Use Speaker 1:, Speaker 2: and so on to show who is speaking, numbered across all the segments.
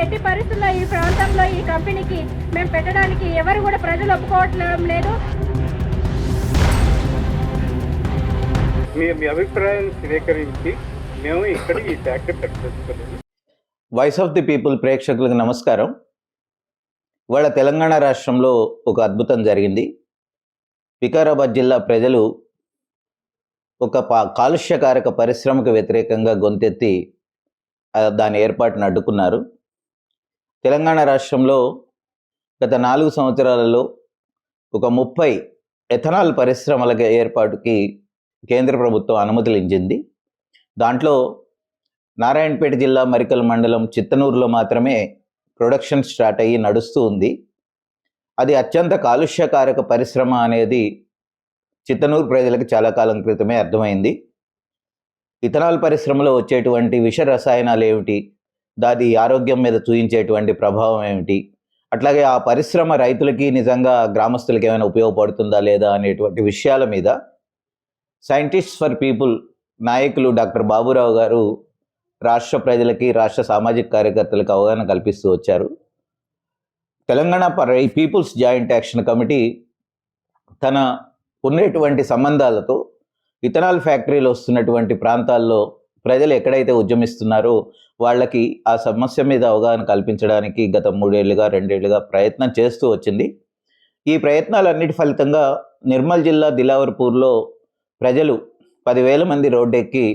Speaker 1: ఎట్టి పరిస్థితుల్లో ఈ ప్రాంతంలో ఈ కంపెనీకి మేము పెట్టడానికి ఎవరు కూడా ప్రజలు ఒప్పుకోవట్లేదు లేదు.
Speaker 2: మీ అభిప్రాయాన్ని స్వీకరించి మేము ఇక్కడ ఈ ఫ్యాక్టరీ పెట్టలేదు.
Speaker 3: వాయిస్ ఆఫ్ ది పీపుల్ ప్రేక్షకులకు నమస్కారం. ఇవాళ తెలంగాణ రాష్ట్రంలో ఒక అద్భుతం జరిగింది. వికారాబాద్ జిల్లా ప్రజలు ఒక కాలుష్యకారక పరిశ్రమకు వ్యతిరేకంగా గొంతెత్తి దాని ఏర్పాటును అడ్డుకున్నారు. తెలంగాణ రాష్ట్రంలో గత 4 సంవత్సరాలలో ఒక 30 ఎథనాల్ పరిశ్రమల ఏర్పాటుకి కేంద్ర ప్రభుత్వం అనుమతులు ఇచ్చింది. దాంట్లో నారాయణపేట జిల్లా మరికల్ మండలం చిత్తనూరులో మాత్రమే ప్రొడక్షన్ స్టార్ట్ అయ్యి నడుస్తూ ఉంది. అది అత్యంత కాలుష్యకారక పరిశ్రమ అనేది చిత్తనూరు ప్రజలకు చాలా కాలం క్రితమే అర్థమైంది. ఇథనాల్ పరిశ్రమలో వచ్చేటువంటి విష రసాయనాలు ఏమిటి, దాని ఆరోగ్యం మీద చూయించేటువంటి ప్రభావం ఏమిటి, అట్లాగే ఆ పరిశ్రమ రైతులకి నిజంగా గ్రామస్తులకి ఏమైనా ఉపయోగపడుతుందా లేదా అనేటువంటి విషయాల మీద సైంటిస్ట్ ఫర్ పీపుల్ నాయకులు డాక్టర్ బాబురావు గారు రాష్ట్ర ప్రజలకి, రాష్ట్ర సామాజిక కార్యకర్తలకు అవగాహన కల్పిస్తూ వచ్చారు. Telangana peoples joint action committee తన ఉన్నటువంటి సంబంధాలతో ఇథనాల్ ఫ్యాక్టరీలు వస్తున్నటువంటి ప్రాంతాల్లో ప్రజలు ఎక్కడైతే ఉద్యమిస్తున్నారో వాళ్ళకి ఆ సమస్య మీద అవగాహన కల్పించడానికి గత 2 ఏళ్లుగా ప్రయత్నం చేస్తూ వచ్చింది. ఈ ప్రయత్నాలన్నిటి ఫలితంగా నిర్మల్ జిల్లా దిలావర్పూర్లో ప్రజలు 10,000 మంది రోడ్డెక్కి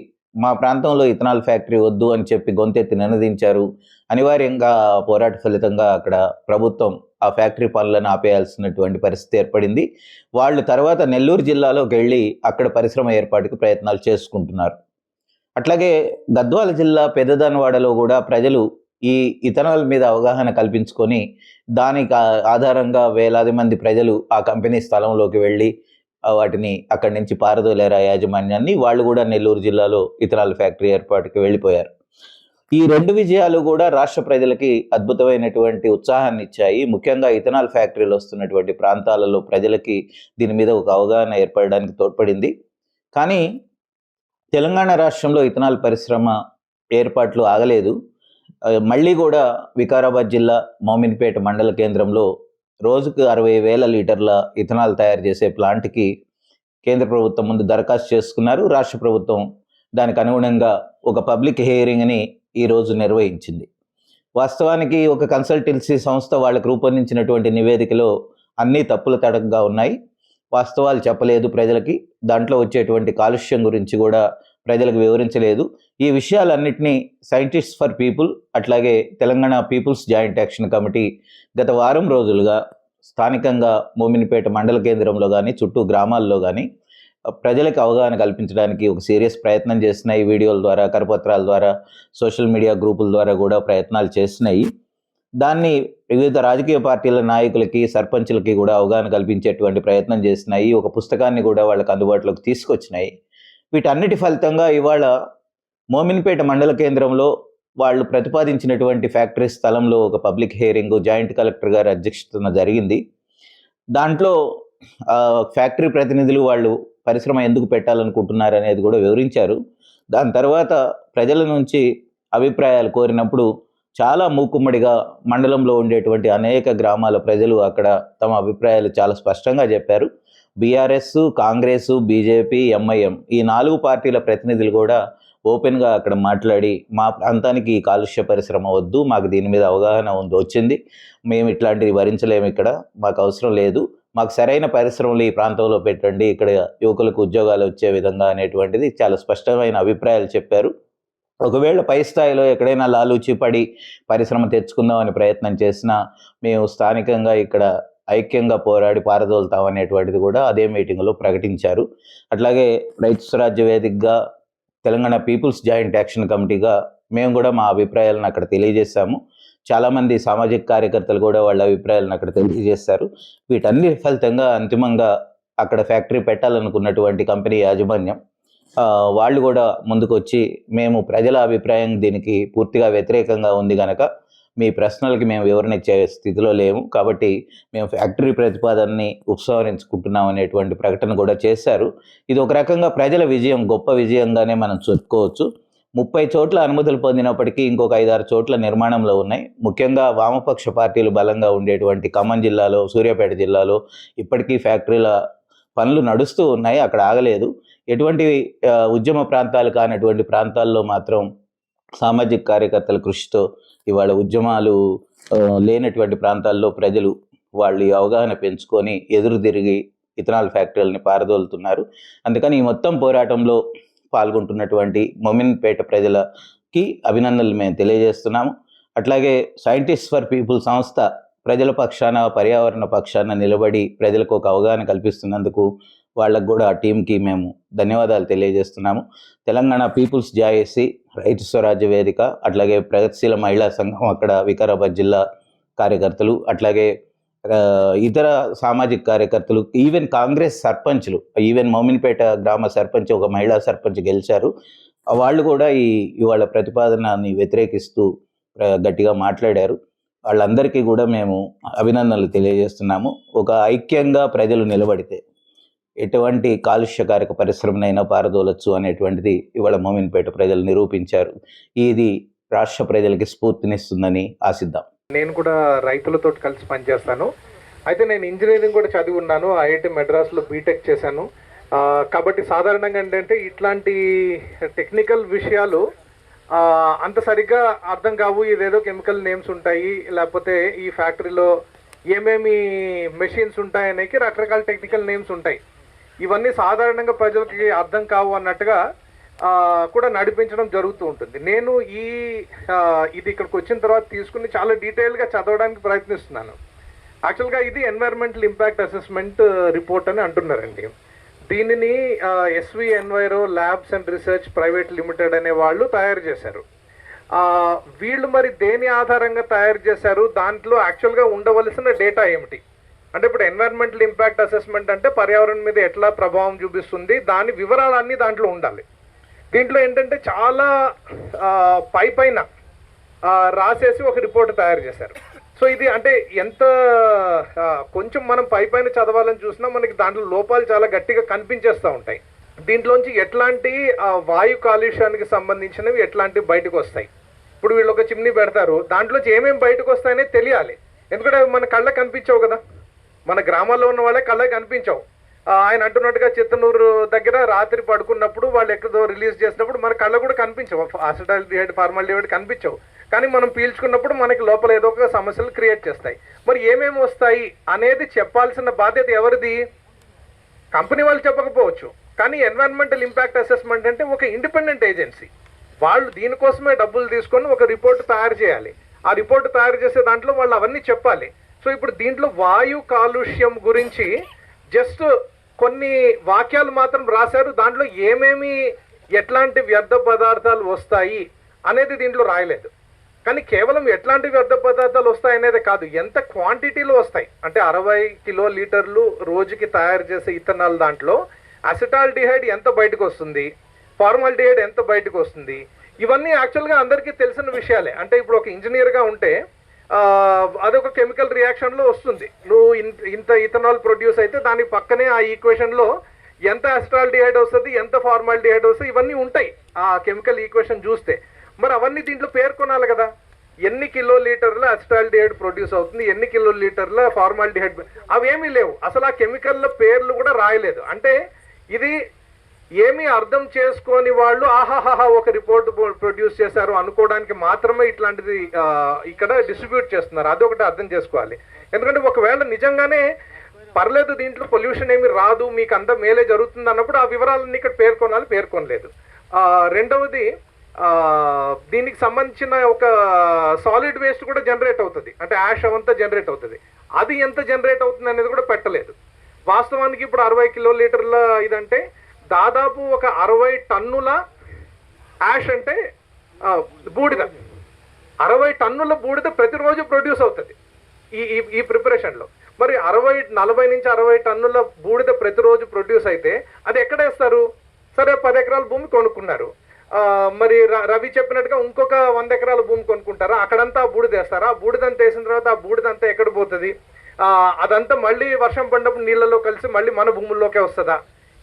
Speaker 3: మా ప్రాంతంలో ఇథనాల్ ఫ్యాక్టరీ వద్దు అని చెప్పి గొంతెత్తి నినదించారు. అనివార్యంగా పోరాట ఫలితంగా అక్కడ ప్రభుత్వం ఆ ఫ్యాక్టరీ పనులను ఆపేయాల్సినటువంటి పరిస్థితి ఏర్పడింది. వాళ్ళు తర్వాత నెల్లూరు జిల్లాలోకి వెళ్ళి అక్కడ పరిశ్రమ ఏర్పాటుకు ప్రయత్నాలు చేసుకుంటున్నారు. అట్లాగే గద్వాల జిల్లా పెద్దదానవాడలో కూడా ప్రజలు ఈ ఇథనాల్ మీద అవగాహన కల్పించుకొని దానికి ఆధారంగా వేలాది మంది ప్రజలు ఆ కంపెనీ స్థలంలోకి వెళ్ళి వాటిని అక్కడి నుంచి పారదోలేరా యాజమాన్యాన్ని. వాళ్ళు కూడా నెల్లూరు జిల్లాలో ఇథనాల్ ఫ్యాక్టరీ ఏర్పాటుకి వెళ్ళిపోయారు. ఈ 2 విజయాలు కూడా రాష్ట్ర ప్రజలకి అద్భుతమైనటువంటి ఉత్సాహాన్ని ఇచ్చాయి. ముఖ్యంగా ఇథనాల్ ఫ్యాక్టరీలు వస్తున్నటువంటి ప్రాంతాలలో ప్రజలకి దీని మీద ఒక అవగాహన ఏర్పడడానికి తోడ్పడింది. కానీ తెలంగాణ రాష్ట్రంలో ఇథనాల్ పరిశ్రమ ఏర్పాట్లు ఆగలేదు. మళ్ళీ కూడా వికారాబాద్ జిల్లా మోమిన్పేట మండల కేంద్రంలో రోజుకు 60,000 లీటర్ల ఇథనాల్ తయారు చేసే ప్లాంట్కి కేంద్ర ప్రభుత్వం ముందు దరఖాస్తు చేసుకున్నారు. రాష్ట్ర ప్రభుత్వం దానికి అనుగుణంగా ఒక పబ్లిక్ హియరింగ్ని ఈరోజు నిర్వహించింది. వాస్తవానికి ఒక కన్సల్టెన్సీ సంస్థ వాళ్ళకు రూపొందించినటువంటి నివేదికలో అన్నీ తప్పుల తడకగా ఉన్నాయి. వాస్తవాలు చెప్పలేదు ప్రజలకి. దాంట్లో వచ్చేటువంటి కాలుష్యం గురించి కూడా ప్రజలకు వివరించలేదు. ఈ విషయాలన్నింటినీ సైంటిస్ట్ ఫర్ పీపుల్ అట్లాగే Telangana peoples joint action committee గత వారం రోజులుగా స్థానికంగా మోమిన్పేట మండల కేంద్రంలో కానీ చుట్టూ గ్రామాల్లో కానీ ప్రజలకు అవగాహన కల్పించడానికి ఒక సీరియస్ ప్రయత్నం చేస్తున్నాయి. వీడియోల ద్వారా, కరపత్రాల ద్వారా, సోషల్ మీడియా గ్రూపుల ద్వారా కూడా ప్రయత్నాలు చేస్తున్నాయి. దాన్ని వివిధ రాజకీయ పార్టీల నాయకులకి, సర్పంచులకి కూడా అవగాహన కల్పించేటువంటి ప్రయత్నం చేస్తున్నాయి. ఒక పుస్తకాన్ని కూడా వాళ్ళకి అందుబాటులోకి తీసుకొచ్చినాయి. వీటన్నిటి ఫలితంగా ఇవాళ మోమిన్పేట మండల కేంద్రంలో వాళ్ళు ప్రతిపాదించినటువంటి ఫ్యాక్టరీ స్థలంలో ఒక పబ్లిక్ హియరింగ్ జాయింట్ కలెక్టర్ గారి అధ్యక్షతన జరిగింది. దాంట్లో ఫ్యాక్టరీ ప్రతినిధులు వాళ్ళు పరిశ్రమ ఎందుకు పెట్టాలనుకుంటున్నారు అనేది కూడా వివరించారు. దాని తర్వాత ప్రజల నుంచి అభిప్రాయాలు కోరినప్పుడు చాలా మూకుమ్మడిగా మండలంలో ఉండేటువంటి అనేక గ్రామాల ప్రజలు అక్కడ తమ అభిప్రాయాలు చాలా స్పష్టంగా చెప్పారు. బీఆర్ఎస్, కాంగ్రెస్, బీజేపీ, ఎంఐఎం ఈ 4 పార్టీల ప్రతినిధులు కూడా ఓపెన్గా అక్కడ మాట్లాడి మా ప్రాంతానికి ఈ కాలుష్య పరిశ్రమ వద్దు, మాకు దీని మీద అవగాహన వచ్చింది, మేము ఇట్లాంటివి భరించలేము, ఇక్కడ మాకు అవసరం లేదు, మాకు సరైన పరిశ్రమలు ఈ ప్రాంతంలో పెట్టండి, ఇక్కడ యువకులకు ఉద్యోగాలు వచ్చే విధంగా అనేటువంటిది చాలా స్పష్టమైన అభిప్రాయాలు చెప్పారు. ఒకవేళ పై స్థాయిలో ఎక్కడైనా లాలూచి పడి పరిశ్రమ తెచ్చుకుందామని ప్రయత్నం చేసినా మేము స్థానికంగా ఇక్కడ ఐక్యంగా పోరాడి పారదోలుతాం అనేటువంటిది కూడా అదే మీటింగ్లో ప్రకటించారు. అట్లాగే రైతు స్వరాజ్య వేదికగా తెలంగాణ పీపుల్స్ జాయింట్ యాక్షన్ కమిటీగా మేము కూడా మా అభిప్రాయాలను అక్కడ తెలియజేశాము. చాలామంది సామాజిక కార్యకర్తలు కూడా వాళ్ళ అభిప్రాయాలను అక్కడ తెలియజేస్తారు. వీటన్ని ఫలితంగా అంతిమంగా అక్కడ ఫ్యాక్టరీ పెట్టాలనుకున్నటువంటి కంపెనీ యాజమాన్యం వాళ్ళు కూడా ముందుకు వచ్చి మేము ప్రజల అభిప్రాయం దీనికి పూర్తిగా వ్యతిరేకంగా ఉంది కనుక మీ ప్రశ్నలకి మేము వివరణ ఇచ్చే స్థితిలో లేము, కాబట్టి మేము ఫ్యాక్టరీ ప్రతిపాదనని ఉపసంహరించుకుంటున్నాం అనేటువంటి ప్రకటన కూడా చేశారు. ఇది ఒక రకంగా ప్రజల విజయం, గొప్ప విజయంగానే మనం చెప్పుకోవచ్చు. 30 చోట్ల అనుమతులు పొందినప్పటికీ ఇంకొక 5-6 చోట్ల నిర్మాణంలో ఉన్నాయి. ముఖ్యంగా వామపక్ష పార్టీలు బలంగా ఉండేటువంటి ఖమ్మం జిల్లాలో, సూర్యాపేట జిల్లాలో ఇప్పటికీ ఫ్యాక్టరీల పనులు నడుస్తూ ఉన్నాయి, అక్కడ ఆగలేదు. ఎటువంటి ఉద్యమ ప్రాంతాలు కానటువంటి ప్రాంతాల్లో మాత్రం సామాజిక కార్యకర్తల కృషితో ఇవాళ ఉద్యమాలు లేనటువంటి ప్రాంతాల్లో ప్రజలు వాళ్ళు అవగాహన పెంచుకొని ఎదురు తిరిగి ఇథనాల్ ఫ్యాక్టరీలని పారదోలుతున్నారు. అందుకని ఈ మొత్తం పోరాటంలో పాల్గొంటున్నటువంటి మొమిన్పేట ప్రజలకి అభినందనలు మేము తెలియజేస్తున్నాము. అట్లాగే సైంటిస్ట్ ఫర్ పీపుల్ సంస్థ ప్రజల పక్షాన, పర్యావరణ పక్షాన నిలబడి ప్రజలకు ఒక అవగాహన కల్పిస్తున్నందుకు వాళ్ళకు కూడా ఆ టీంకి మేము ధన్యవాదాలు తెలియజేస్తున్నాము. తెలంగాణ పీపుల్స్ జేఏసీ, రైతు స్వరాజ్య వేదిక, అట్లాగే ప్రగతిశీల మహిళా సంఘం అక్కడ వికారాబాద్ జిల్లా కార్యకర్తలు, అట్లాగే ఇతర సామాజిక కార్యకర్తలు, ఈవెన్ కాంగ్రెస్ సర్పంచ్లు, ఈవెన్ మోమిన్పేట గ్రామ సర్పంచ్, ఒక మహిళా సర్పంచ్ గెలిచారు. వాళ్ళు కూడా ఇవాళ ప్రతిపాదనని వ్యతిరేకిస్తూ గట్టిగా మాట్లాడారు. వాళ్ళందరికీ కూడా మేము అభినందనలు తెలియజేస్తున్నాము. ఒక ఐక్యంగా ప్రజలు నిలబడితే ఎటువంటి కాలుష్యకారక పరిశ్రమనైనా పారదోలచ్చు అనేటువంటిది ఇవాళ మోమిన్పేట ప్రజలు నిరూపించారు. ఇది రాష్ట్ర ప్రజలకి స్ఫూర్తినిస్తుందని ఆశిద్దాం.
Speaker 4: నేను కూడా రైతులతో కలిసి పనిచేస్తాను. అయితే నేను ఇంజనీరింగ్ కూడా చదివి ఉన్నాను, ఐఐటి మెడ్రాస్లో బీటెక్ చేశాను. కాబట్టి సాధారణంగా ఏంటంటే ఇట్లాంటి టెక్నికల్ విషయాలు అంత సరిగ్గా అర్థం కావు. ఇదేదో కెమికల్ నేమ్స్ ఉంటాయి, లేకపోతే ఈ ఫ్యాక్టరీలో ఏమేమి మెషిన్స్ ఉంటాయనేకి రకరకాల టెక్నికల్ నేమ్స్ ఉంటాయి. ఇవన్నీ సాధారణంగా ప్రజలకి అర్థం కావు అన్నట్టుగా కూడా నడిపించడం జరుగుతూ ఉంటుంది. నేను ఇది ఇక్కడికి వచ్చిన తర్వాత తీసుకుని చాలా డీటెయిల్గా చదవడానికి ప్రయత్నిస్తున్నాను. యాక్చువల్గా ఇది ఎన్వైరన్మెంటల్ ఇంపాక్ట్ అసెస్మెంట్ రిపోర్ట్ అని అంటున్నారండి. దీనిని SV Enviro Labs and research private limited అనే వాళ్ళు తయారు చేశారు. వీళ్ళు మరి దేని ఆధారంగా తయారు చేశారు, దాంట్లో యాక్చువల్గా ఉండవలసిన డేటా ఏమిటి అంటే, ఇప్పుడు ఎన్వైరన్మెంటల్ ఇంపాక్ట్ అసెస్మెంట్ అంటే పర్యావరణం మీద ఎట్లా ప్రభావం చూపిస్తుంది, దాని వివరాలన్నీ దాంట్లో ఉండాలి. దీంట్లో ఏంటంటే చాలా పైన రాసేసి ఒక రిపోర్ట్ తయారు చేశారు. సో ఇది అంటే ఎంత కొంచెం మనం పైన చదవాలని చూసినా మనకి దాంట్లో లోపాలు చాలా గట్టిగా కనిపించేస్తూ ఉంటాయి. దీంట్లోంచి ఎట్లాంటి వాయు కాలుష్యానికి సంబంధించినవి ఎట్లాంటివి బయటకు వస్తాయి. ఇప్పుడు వీళ్ళు ఒక చిమ్నీ పెడతారు, దాంట్లోంచి ఏమేమి బయటకు వస్తాయనే తెలియాలి. ఎందుకంటే అవి మన కళ్ళకి కనిపించవు కదా, మన గ్రామాల్లో ఉన్న వాళ్ళే కళ్ళకి కనిపించవు. ఆయన అంటున్నట్టుగా చిత్తనూరు దగ్గర రాత్రి పడుకున్నప్పుడు వాళ్ళు ఎక్కడో రిలీజ్ చేసినప్పుడు మన కళ్ళ కూడా కనిపించవు, అసిటాల్డిహైడ్, ఫార్మాల్డిహైడ్ కనిపించవు. కానీ మనం పీల్చుకున్నప్పుడు మనకి లోపల ఏదో ఒక సమస్యలు క్రియేట్ చేస్తాయి. మరి ఏమేమి వస్తాయి అనేది చెప్పాల్సిన బాధ్యత ఎవరిది? కంపెనీ వాళ్ళు చెప్పకపోవచ్చు, కానీ ఎన్వైరన్మెంటల్ ఇంపాక్ట్ అసెస్మెంట్ అంటే ఒక ఇండిపెండెంట్ ఏజెన్సీ. వాళ్ళు దీనికోసమే డబ్బులు తీసుకొని ఒక రిపోర్ట్ తయారు చేయాలి. ఆ రిపోర్ట్ తయారు చేసే దాంట్లో వాళ్ళు అవన్నీ చెప్పాలి. సో ఇప్పుడు దీంట్లో వాయు కాలుష్యం గురించి జస్ట్ కొన్ని వాక్యాలు మాత్రం రాశారు. దాంట్లో ఏమేమి ఎట్లాంటి వ్యర్థ పదార్థాలు వస్తాయి అనేది దీంట్లో రాయలేదు. కానీ కేవలం ఎట్లాంటి వ్యర్థ పదార్థాలు వస్తాయి అనేది కాదు, ఎంత క్వాంటిటీలో వస్తాయి అంటే 60 కిలోలీటర్లు రోజుకి తయారు చేసే ఇథనాల్ దాంట్లో అసిటాల్డిహైడ్ ఎంత బయటకు వస్తుంది, ఫార్మాల్డిహైడ్ ఎంత బయటకు వస్తుంది, ఇవన్నీ యాక్చువల్గా అందరికీ తెలిసిన విషయాలే. అంటే ఇప్పుడు ఒక ఇంజనీర్గా ఉంటే అదొక కెమికల్ రియాక్షన్లో వస్తుంది. నువ్వు ఇంత ఇథనాల్ ప్రొడ్యూస్ అయితే దానికి పక్కనే ఆ ఈక్వేషన్లో ఎంత అసిటాల్డిహైడ్ వస్తుంది, ఎంత ఫార్మాల్డిహైడ్ వస్తుంది, ఇవన్నీ ఉంటాయి ఆ కెమికల్ ఈక్వేషన్ చూస్తే. మరి అవన్నీ దీంట్లో పేర్కొనాలి కదా, ఎన్ని కిలోలీటర్ల అసిటాల్డిహైడ్ ప్రొడ్యూస్ అవుతుంది, ఎన్ని కిలోలీటర్ల ఫార్మాల్డిహైడ్, అవేమీ లేవు. అసలు ఆ కెమికల్ల పేర్లు కూడా రాయలేదు. అంటే ఇది ఏమీ అర్థం చేసుకొని వాళ్ళు ఆహాహా ఒక రిపోర్ట్ ప్రొడ్యూస్ చేశారు అనుకోవడానికి మాత్రమే ఇట్లాంటిది ఇక్కడ డిస్ట్రిబ్యూట్ చేస్తున్నారు. అదొకటి అర్థం చేసుకోవాలి. ఎందుకంటే ఒకవేళ నిజంగానే పర్లేదు దీంట్లో పొల్యూషన్ ఏమి రాదు, మీకు అంతా మేలే జరుగుతుంది అన్నప్పుడు ఆ వివరాలన్నీ ఇక్కడ పేర్కొనలేదు. రెండవది, దీనికి సంబంధించిన ఒక సాలిడ్ వేస్ట్ కూడా జనరేట్ అవుతుంది, అంటే యాష్ అవంతా జనరేట్ అవుతుంది. అది ఎంత జనరేట్ అవుతుంది అనేది కూడా పెట్టలేదు. వాస్తవానికి ఇప్పుడు 60 కిలోలీటర్ల ఇదంటే దాదాపు ఒక 60 టన్నుల యాష్ అంటే బూడిద, 60 టన్నుల బూడిద ప్రతిరోజు ప్రొడ్యూస్ అవుతుంది ఈ ప్రిపరేషన్లో. మరి 40 నుంచి 60 టన్నుల బూడిద ప్రతిరోజు ప్రొడ్యూస్ అయితే అది ఎక్కడ వేస్తారు? సరే 10 ఎకరాల భూమి కొనుక్కున్నారు, మరి రవి చెప్పినట్టుగా ఇంకొక 100 ఎకరాల భూమి కొనుక్కుంటారా? అక్కడంతా బూడిద వేస్తారా? ఆ బూడిదంతా వేసిన తర్వాత ఆ బూడిదంతా ఎక్కడ పోతుంది? అదంతా మళ్ళీ వర్షం పడినప్పుడు నీళ్ళలో కలిసి మళ్ళీ మన భూముల్లోకే వస్తుందా?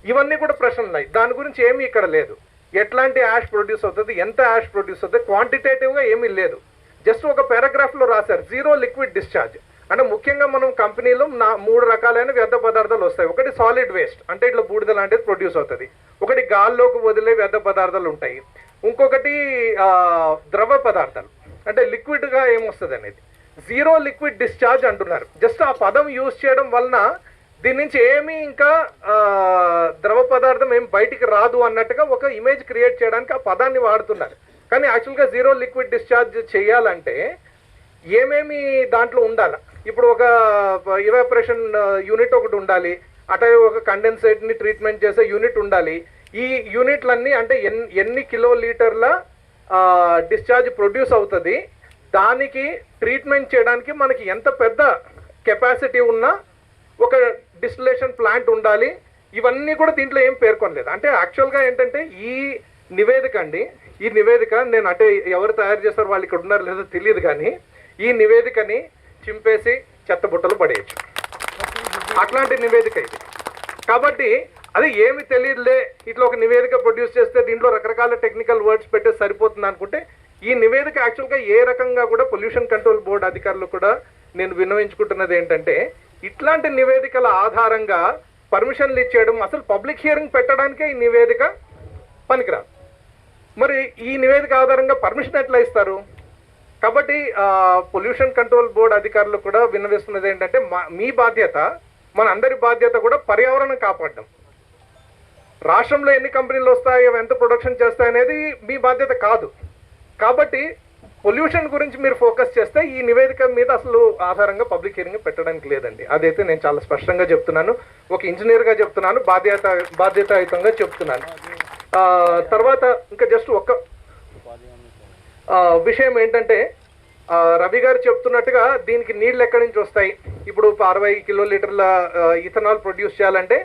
Speaker 4: ఇవన్నీ కూడా ప్రశ్నలు ఉన్నాయి. దాని గురించి ఏమీ ఇక్కడ లేదు. ఎట్లాంటి యాష్ ప్రొడ్యూస్ అవుతుంది, ఎంత యాష్ ప్రొడ్యూస్ అవుతుంది, క్వాంటిటేటివ్గా ఏమీ లేదు. జస్ట్ ఒక పారాగ్రాఫ్లో రాశారు జీరో లిక్విడ్ డిశ్చార్జ్. అంటే ముఖ్యంగా మనం కంపెనీలో 3 రకాలైన వ్యర్థ పదార్థాలు వస్తాయి. ఒకటి సాలిడ్ వేస్ట్, అంటే ఇట్లా బూడిద లాంటిది ప్రొడ్యూస్ అవుతుంది. ఒకటి గాల్లోకి వదిలే వ్యర్థ పదార్థాలు ఉంటాయి. ఇంకొకటి ద్రవ పదార్థాలు, అంటే లిక్విడ్గా ఏమొస్తుంది అనేది. జీరో లిక్విడ్ డిశ్చార్జ్ అంటున్నారు. జస్ట్ ఆ పదం యూజ్ చేయడం వలన దీని నుంచి ఏమీ ఇంకా ద్రవ పదార్థం ఏం బయటికి రాదు అన్నట్టుగా ఒక ఇమేజ్ క్రియేట్ చేయడానికి ఆ పదాన్ని వాడుతున్నారు. కానీ యాక్చువల్గా జీరో లిక్విడ్ డిశ్చార్జ్ చేయాలంటే ఏమేమి దాంట్లో ఉండాలి. ఇప్పుడు ఒక ఇవాపరేషన్ యూనిట్ ఒకటి ఉండాలి, అటే ఒక కండెన్సేట్ని ట్రీట్మెంట్ చేసే యూనిట్ ఉండాలి. ఈ యూనిట్లన్నీ అంటే ఎన్ని కిలోలీటర్ల డిశ్చార్జ్ ప్రొడ్యూస్ అవుతుంది, దానికి ట్రీట్మెంట్ చేయడానికి మనకి ఎంత పెద్ద కెపాసిటీ ఉన్నా ఒక డిస్టిలేషన్ ప్లాంట్ ఉండాలి. ఇవన్నీ కూడా దీంట్లో ఏం పేర్కొనలేదు. అంటే యాక్చువల్గా ఏంటంటే ఈ నివేదిక అండి, ఈ నివేదిక నేను అంటే ఎవరు తయారు చేస్తారో వాళ్ళు ఇక్కడ ఉన్నారో లేదో తెలియదు, కానీ ఈ నివేదికని చింపేసి చెత్తబుట్టలు పడేయచ్చు, అట్లాంటి నివేదిక ఇది. కాబట్టి అది ఏమి తెలియదులే, ఇట్లా ఒక నివేదిక ప్రొడ్యూస్ చేస్తే దీంట్లో రకరకాల టెక్నికల్ వర్డ్స్ పెట్టే సరిపోతుంది అనుకుంటే, ఈ నివేదిక యాక్చువల్గా ఏ రకంగా కూడా పొల్యూషన్ కంట్రోల్ బోర్డు అధికారులు కూడా నేను విన్నవించుకుంటున్నది ఏంటంటే, ఇట్లాంటి నివేదికల ఆధారంగా పర్మిషన్లు ఇచ్చేయడం, అసలు పబ్లిక్ హియరింగ్ పెట్టడానికే ఈ నివేదిక పనికిరాదు. మరి ఈ నివేదిక ఆధారంగా పర్మిషన్ ఎట్లా ఇస్తారు? కాబట్టి పొల్యూషన్ కంట్రోల్ బోర్డు అధికారులు కూడా విన్నవిస్తున్నది ఏంటంటే, మీ బాధ్యత, మన అందరి బాధ్యత కూడా పర్యావరణం కాపాడడం. రాష్ట్రంలో ఎన్ని కంపెనీలు వస్తాయి, ఎంత ప్రొడక్షన్ చేస్తాయనేది మీ బాధ్యత కాదు. కాబట్టి పొల్యూషన్ గురించి మీరు ఫోకస్ చేస్తే ఈ నివేదిక మీద అసలు ఆధారంగా పబ్లిక్ హియరింగ్ పెట్టడానికి లేదండి. అదైతే నేను చాలా స్పష్టంగా చెప్తున్నాను, ఒక ఇంజనీర్గా చెప్తున్నాను, బాధ్యతాయుతంగా చెప్తున్నాను. తర్వాత ఇంకా జస్ట్ ఒక్క విషయం ఏంటంటే, రవి గారు చెప్తున్నట్టుగా దీనికి నీళ్ళు ఎక్కడి నుంచి వస్తాయి. ఇప్పుడు 60 కిలోలీటర్ల ఇథనాల్ ప్రొడ్యూస్ చేయాలంటే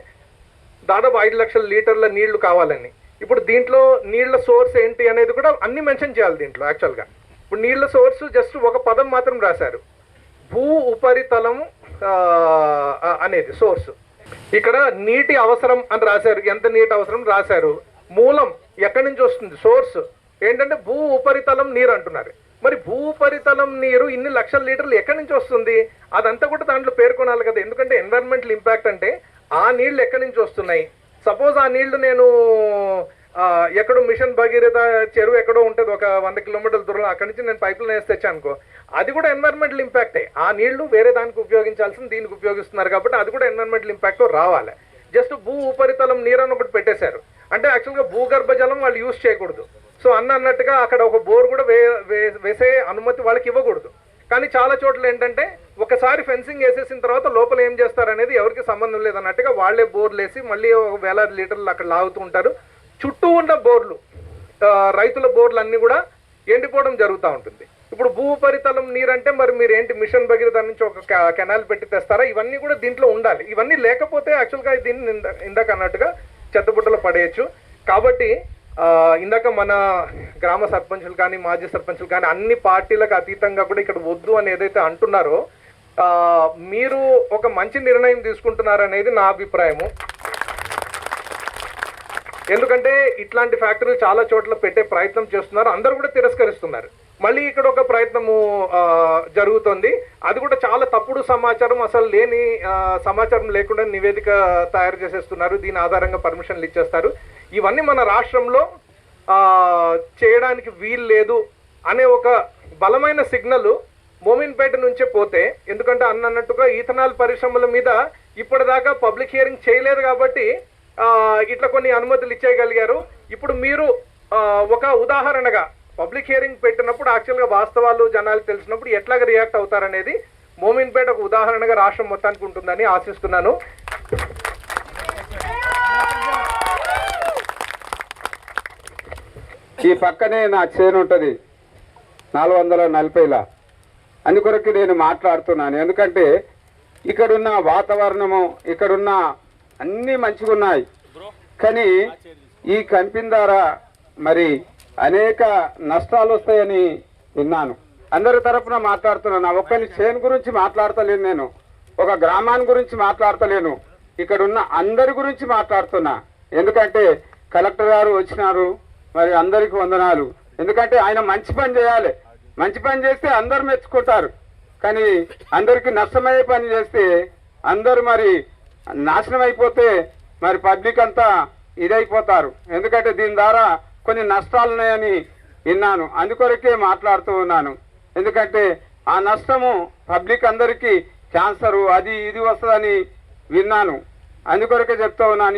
Speaker 4: దాదాపు 5 లక్షల లీటర్ల నీళ్లు కావాలని. ఇప్పుడు దీంట్లో నీళ్ల సోర్స్ ఏంటి అనేది కూడా అన్ని మెన్షన్ చేయాలి దీంట్లో. యాక్చువల్గా ఇప్పుడు నీళ్ల సోర్స్ జస్ట్ ఒక పదం మాత్రం రాశారు, భూ ఉపరితలం అనేది సోర్స్. ఇక్కడ నీటి అవసరం అని రాశారు, ఎంత నీటి అవసరం రాశారు. మూలం ఎక్కడి నుంచి వస్తుంది, సోర్స్ ఏంటంటే భూ ఉపరితలం నీరు అంటున్నారు. మరి భూ ఉపరితలం నీరు ఇన్ని లక్షల లీటర్లు ఎక్కడి నుంచి వస్తుంది, అదంతా కూడా దాంట్లో పేర్కొనాలి కదా. ఎందుకంటే ఎన్వైరన్మెంటల్ ఇంపాక్ట్ అంటే ఆ నీళ్లు ఎక్కడి నుంచి వస్తున్నాయి. సపోజ్ ఆ నీళ్లు నేను ఎక్కడో మిషన్ భగీరథ చెరువు ఎక్కడో ఉంటుంది ఒక 100 కిలోమీటర్ల దూరంలో, అక్కడి నుంచి నేను పైప్ లైన్ వేసి తెచ్చాను అనుకో, అది కూడా ఎన్వైరన్మెంటల్ ఇంపాక్టే. ఆ నీళ్లు వేరే దానికి ఉపయోగించాల్సింది దీనికి ఉపయోగిస్తున్నారు కాబట్టి అది కూడా ఎన్వైరన్మెంటల్ ఇంపాక్ట్ రావాలి. జస్ట్ భూ ఉపరితలం నీరు అని ఒకటి పెట్టేశారు. అంటే యాక్చువల్గా భూగర్భ జలం వాళ్ళు యూజ్ చేయకూడదు. సో అన్నట్టుగా అక్కడ ఒక బోర్ కూడా వేసే అనుమతి వాళ్ళకి ఇవ్వకూడదు. కానీ చాలా చోట్ల ఏంటంటే ఒకసారి ఫెన్సింగ్ వేసేసిన తర్వాత లోపల ఏం చేస్తారనేది ఎవరికి సంబంధం లేదన్నట్టుగా వాళ్ళే బోర్లు వేసి మళ్ళీ వేలాది లీటర్లు అక్కడ లాగుతూ ఉంటారు. చుట్టూ ఉన్న బోర్లు, రైతుల బోర్లు అన్నీ కూడా ఎండిపోవడం జరుగుతూ ఉంటుంది. ఇప్పుడు భూ ఉపరితలం నీరు అంటే మరి మీరు ఏంటి మిషన్ భగీరథ నుంచి ఒక కెనాల్ పెట్టి తెస్తారా? ఇవన్నీ కూడా దీంట్లో ఉండాలి. ఇవన్నీ లేకపోతే యాక్చువల్గా దీన్ని ఇందాక అన్నట్టుగా చెత్తబుట్టలో పడేయచ్చు. కాబట్టి ఇందాక మన గ్రామ సర్పంచులు కానీ మాజీ సర్పంచులు కానీ అన్ని పార్టీలకు అతీతంగా కూడా ఇక్కడ వద్దు అని ఏదైతే అంటున్నారో మీరు ఒక మంచి నిర్ణయం తీసుకుంటున్నారనేది నా అభిప్రాయము. ఎందుకంటే ఇట్లాంటి ఫ్యాక్టరీలు చాలా చోట్ల పెట్టే ప్రయత్నం చేస్తున్నారు, అందరూ కూడా తిరస్కరిస్తున్నారు. మళ్ళీ ఇక్కడ ఒక ప్రయత్నము జరుగుతుంది, అది కూడా చాలా తప్పుడు సమాచారం, అసలు లేని సమాచారం లేకుండా నివేదిక తయారు చేసేస్తున్నారు, దీని ఆధారంగా పర్మిషన్లు ఇచ్చేస్తారు. ఇవన్నీ మన రాష్ట్రంలో చేయడానికి వీలు లేదు అనే ఒక బలమైన సిగ్నల్ మోమిన్పేట నుంచే పోతే, ఎందుకంటే అన్నట్టుగా ఈథనాల్ పరిశ్రమల మీద ఇప్పటిదాకా పబ్లిక్ హియరింగ్ చేయలేదు కాబట్టి ఇట్లా కొన్ని అనుమతులు ఇచ్చేయగలిగారు. ఇప్పుడు మీరు ఒక ఉదాహరణగా పబ్లిక్ హియరింగ్ పెట్టినప్పుడు యాక్చువల్గా వాస్తవాలు జనాలకు తెలిసినప్పుడు ఎట్లాగా రియాక్ట్ అవుతారనేది మోమిన్పేట ఒక ఉదాహరణగా రాష్ట్రం మొత్తానికి ఉంటుందని ఆశిస్తున్నాను.
Speaker 5: ఈ పక్కనే నా చేను ఉంటుంది 440లా, అందుకొరకు నేను మాట్లాడుతున్నాను. ఎందుకంటే ఇక్కడున్న వాతావరణము, ఇక్కడున్న అన్నీ మంచిగా ఉన్నాయి, కానీ ఈ కంపెనీ ద్వారా మరి అనేక నష్టాలు వస్తాయని విన్నాను. అందరి తరఫున మాట్లాడుతున్నాను. ఒక్కరి చేను గురించి మాట్లాడతలేను, నేను ఒక గ్రామాన్ని గురించి మాట్లాడతలేను, ఇక్కడున్న అందరి గురించి మాట్లాడుతున్నా. ఎందుకంటే కలెక్టర్ గారు వచ్చినారు, మరి అందరికీ వందనాలు. ఎందుకంటే ఆయన మంచి పని చేయాలి. మంచి పని చేస్తే అందరు మెచ్చుకుంటారు. కానీ అందరికీ నష్టమయ్యే పని చేస్తే అందరూ మరి నాశనం అయిపోతే మరి పబ్లిక్ అంతా ఇదైపోతారు. ఎందుకంటే దీని ద్వారా కొన్ని నష్టాలు ఉన్నాయని విన్నాను, అందుకొరకే మాట్లాడుతూ ఉన్నాను. ఎందుకంటే ఆ నష్టము పబ్లిక్ అందరికీ క్యాన్సరు అది ఇది వస్తుందని విన్నాను, అందుకొరకే చెప్తూ ఉన్నాను.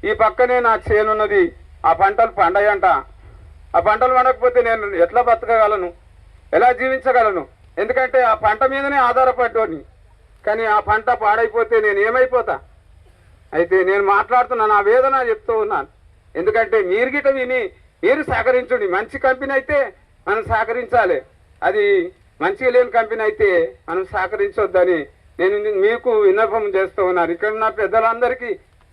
Speaker 5: ఈ పక్కనే నాకు చేనున్నది, ఆ పంటలు పండాయంట. ఆ పంటలు పండకపోతే నేను ఎట్లా బతకగలను, ఎలా జీవించగలను? ఎందుకంటే ఆ పంట మీదనే ఆధారపడ్డోని. కానీ ఆ పంట పాడైపోతే నేను ఏమైపోతా? అయితే నేను మాట్లాడుతున్నాను, నా వేదన చెప్తూ ఉన్నాను. ఎందుకంటే మీరు గిట విని మీరు సహకరించండి. మంచి కంపెనీ అయితే మనం సహకరించాలి, అది మంచిగా లేని కంపెనీ అయితే మనం సహకరించొద్దని నేను మీకు విన్నపం చేస్తూ ఉన్నాను. ఇక్కడ ఉన్న పెద్దలందరికీ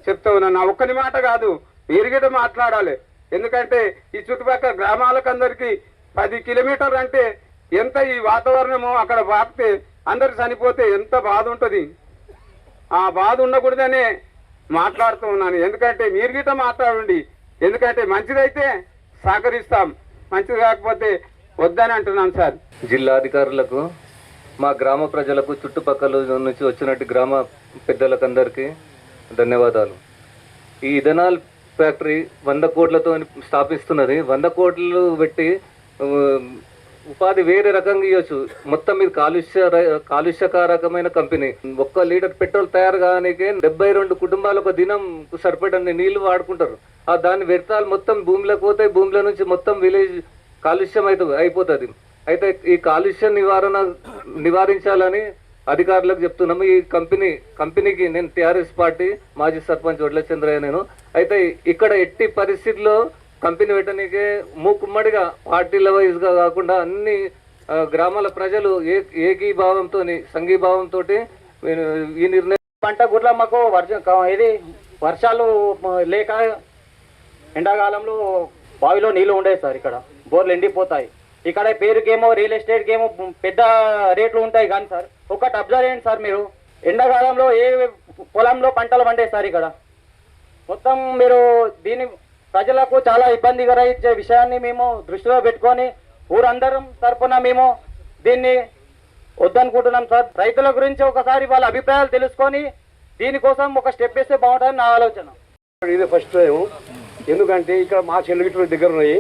Speaker 5: చెప్తూ ఉన్నాను. నా ఒక్కని మాట కాదు, మీరు గిట మాట్లాడాలి. ఎందుకంటే ఈ చుట్టుపక్కల గ్రామాలకు అందరికీ 10 కిలోమీటర్లు అంటే ఎంత ఈ వాతావరణము అక్కడ వాకితే అందరు చనిపోతే ఎంత బాధ ఉంటుంది. ఆ బాధ ఉండకూడదనే మాట్లాడుతూ ఉన్నాను. ఎందుకంటే మీరు గిట మాట్లాడండి. ఎందుకంటే మంచిదైతే సహకరిస్తాం, మంచిది కాకపోతే వద్దని అంటున్నాను సార్.
Speaker 6: జిల్లా అధికారులకు, మా గ్రామ ప్రజలకు, చుట్టుపక్కల నుంచి వచ్చినట్టు గ్రామ పెద్దలకు అందరికీ ధన్యవాదాలు. ఈ ఇథనాల్ ఫ్యాక్టరీ 100 కోట్లతో స్థాపిస్తున్నది. 100 కోట్లు పెట్టి ఉపాధి వేరే రకంగా ఇవ్వచ్చు. మొత్తం ఇది కాలుష్యకారకమైన కంపెనీ. 1 లీటర్ పెట్రోల్ తయారు కానికే 72 కుటుంబాలు ఒక దినం సరిపడని నీళ్లు వాడుకుంటారు. దాని వ్యర్థాలు మొత్తం భూమిలోకి పోతాయి. భూమిలో నుంచి మొత్తం విలేజ్ కాలుష్యం అయిపోతుంది. అయితే ఈ కాలుష్య నివారించాలని అధికారులకు చెప్తున్నాము. ఈ కంపెనీకి నేను టీఆర్ఎస్ పార్టీ మాజీ సర్పంచ్ వడ్లచంద్రయ్య నేను. అయితే ఇక్కడ ఎట్టి పరిస్థితుల్లో కంపెనీ పెట్టడానికే మూకుమ్మడిగా పార్టీల వైజ్గా కాకుండా అన్ని గ్రామాల ప్రజలు ఏకీభావంతో సంఘీభావంతో ఈ నిర్ణయం.
Speaker 7: పంట గుట్ల మాకు వర్షాలు లేక ఎండాకాలంలో బావిలో నీళ్లు ఉండేది సార్. ఇక్కడ బోర్లు ఎండిపోతాయి. ఇక్కడ పేరుకేమో రియల్ ఎస్టేట్కి ఏమో పెద్ద రేట్లు ఉంటాయి. కానీ సార్ ఒకటి అబ్జర్వ్ చేయండి సార్, మీరు ఎండాకాలంలో ఏ పొలంలో పంటలు పండే సార్ ఇక్కడ మొత్తం మీరు దీని ప్రజలకు చాలా ఇబ్బందికర ఇచ్చే విషయాన్ని మేము దృష్టిలో పెట్టుకొని ఊరందరం తరఫున మేము దీన్ని వద్దనుకుంటున్నాం సార్. రైతుల గురించి ఒకసారి వాళ్ళ అభిప్రాయాలు తెలుసుకొని దీనికోసం ఒక స్టెప్ వేస్తే బాగుంటుందని నా ఆలోచన.
Speaker 8: ఇదే ఫస్ట్ టైం. ఎందుకంటే ఇక్కడ మా చెల్లిగిట్ల దగ్గర ఉన్నాయి.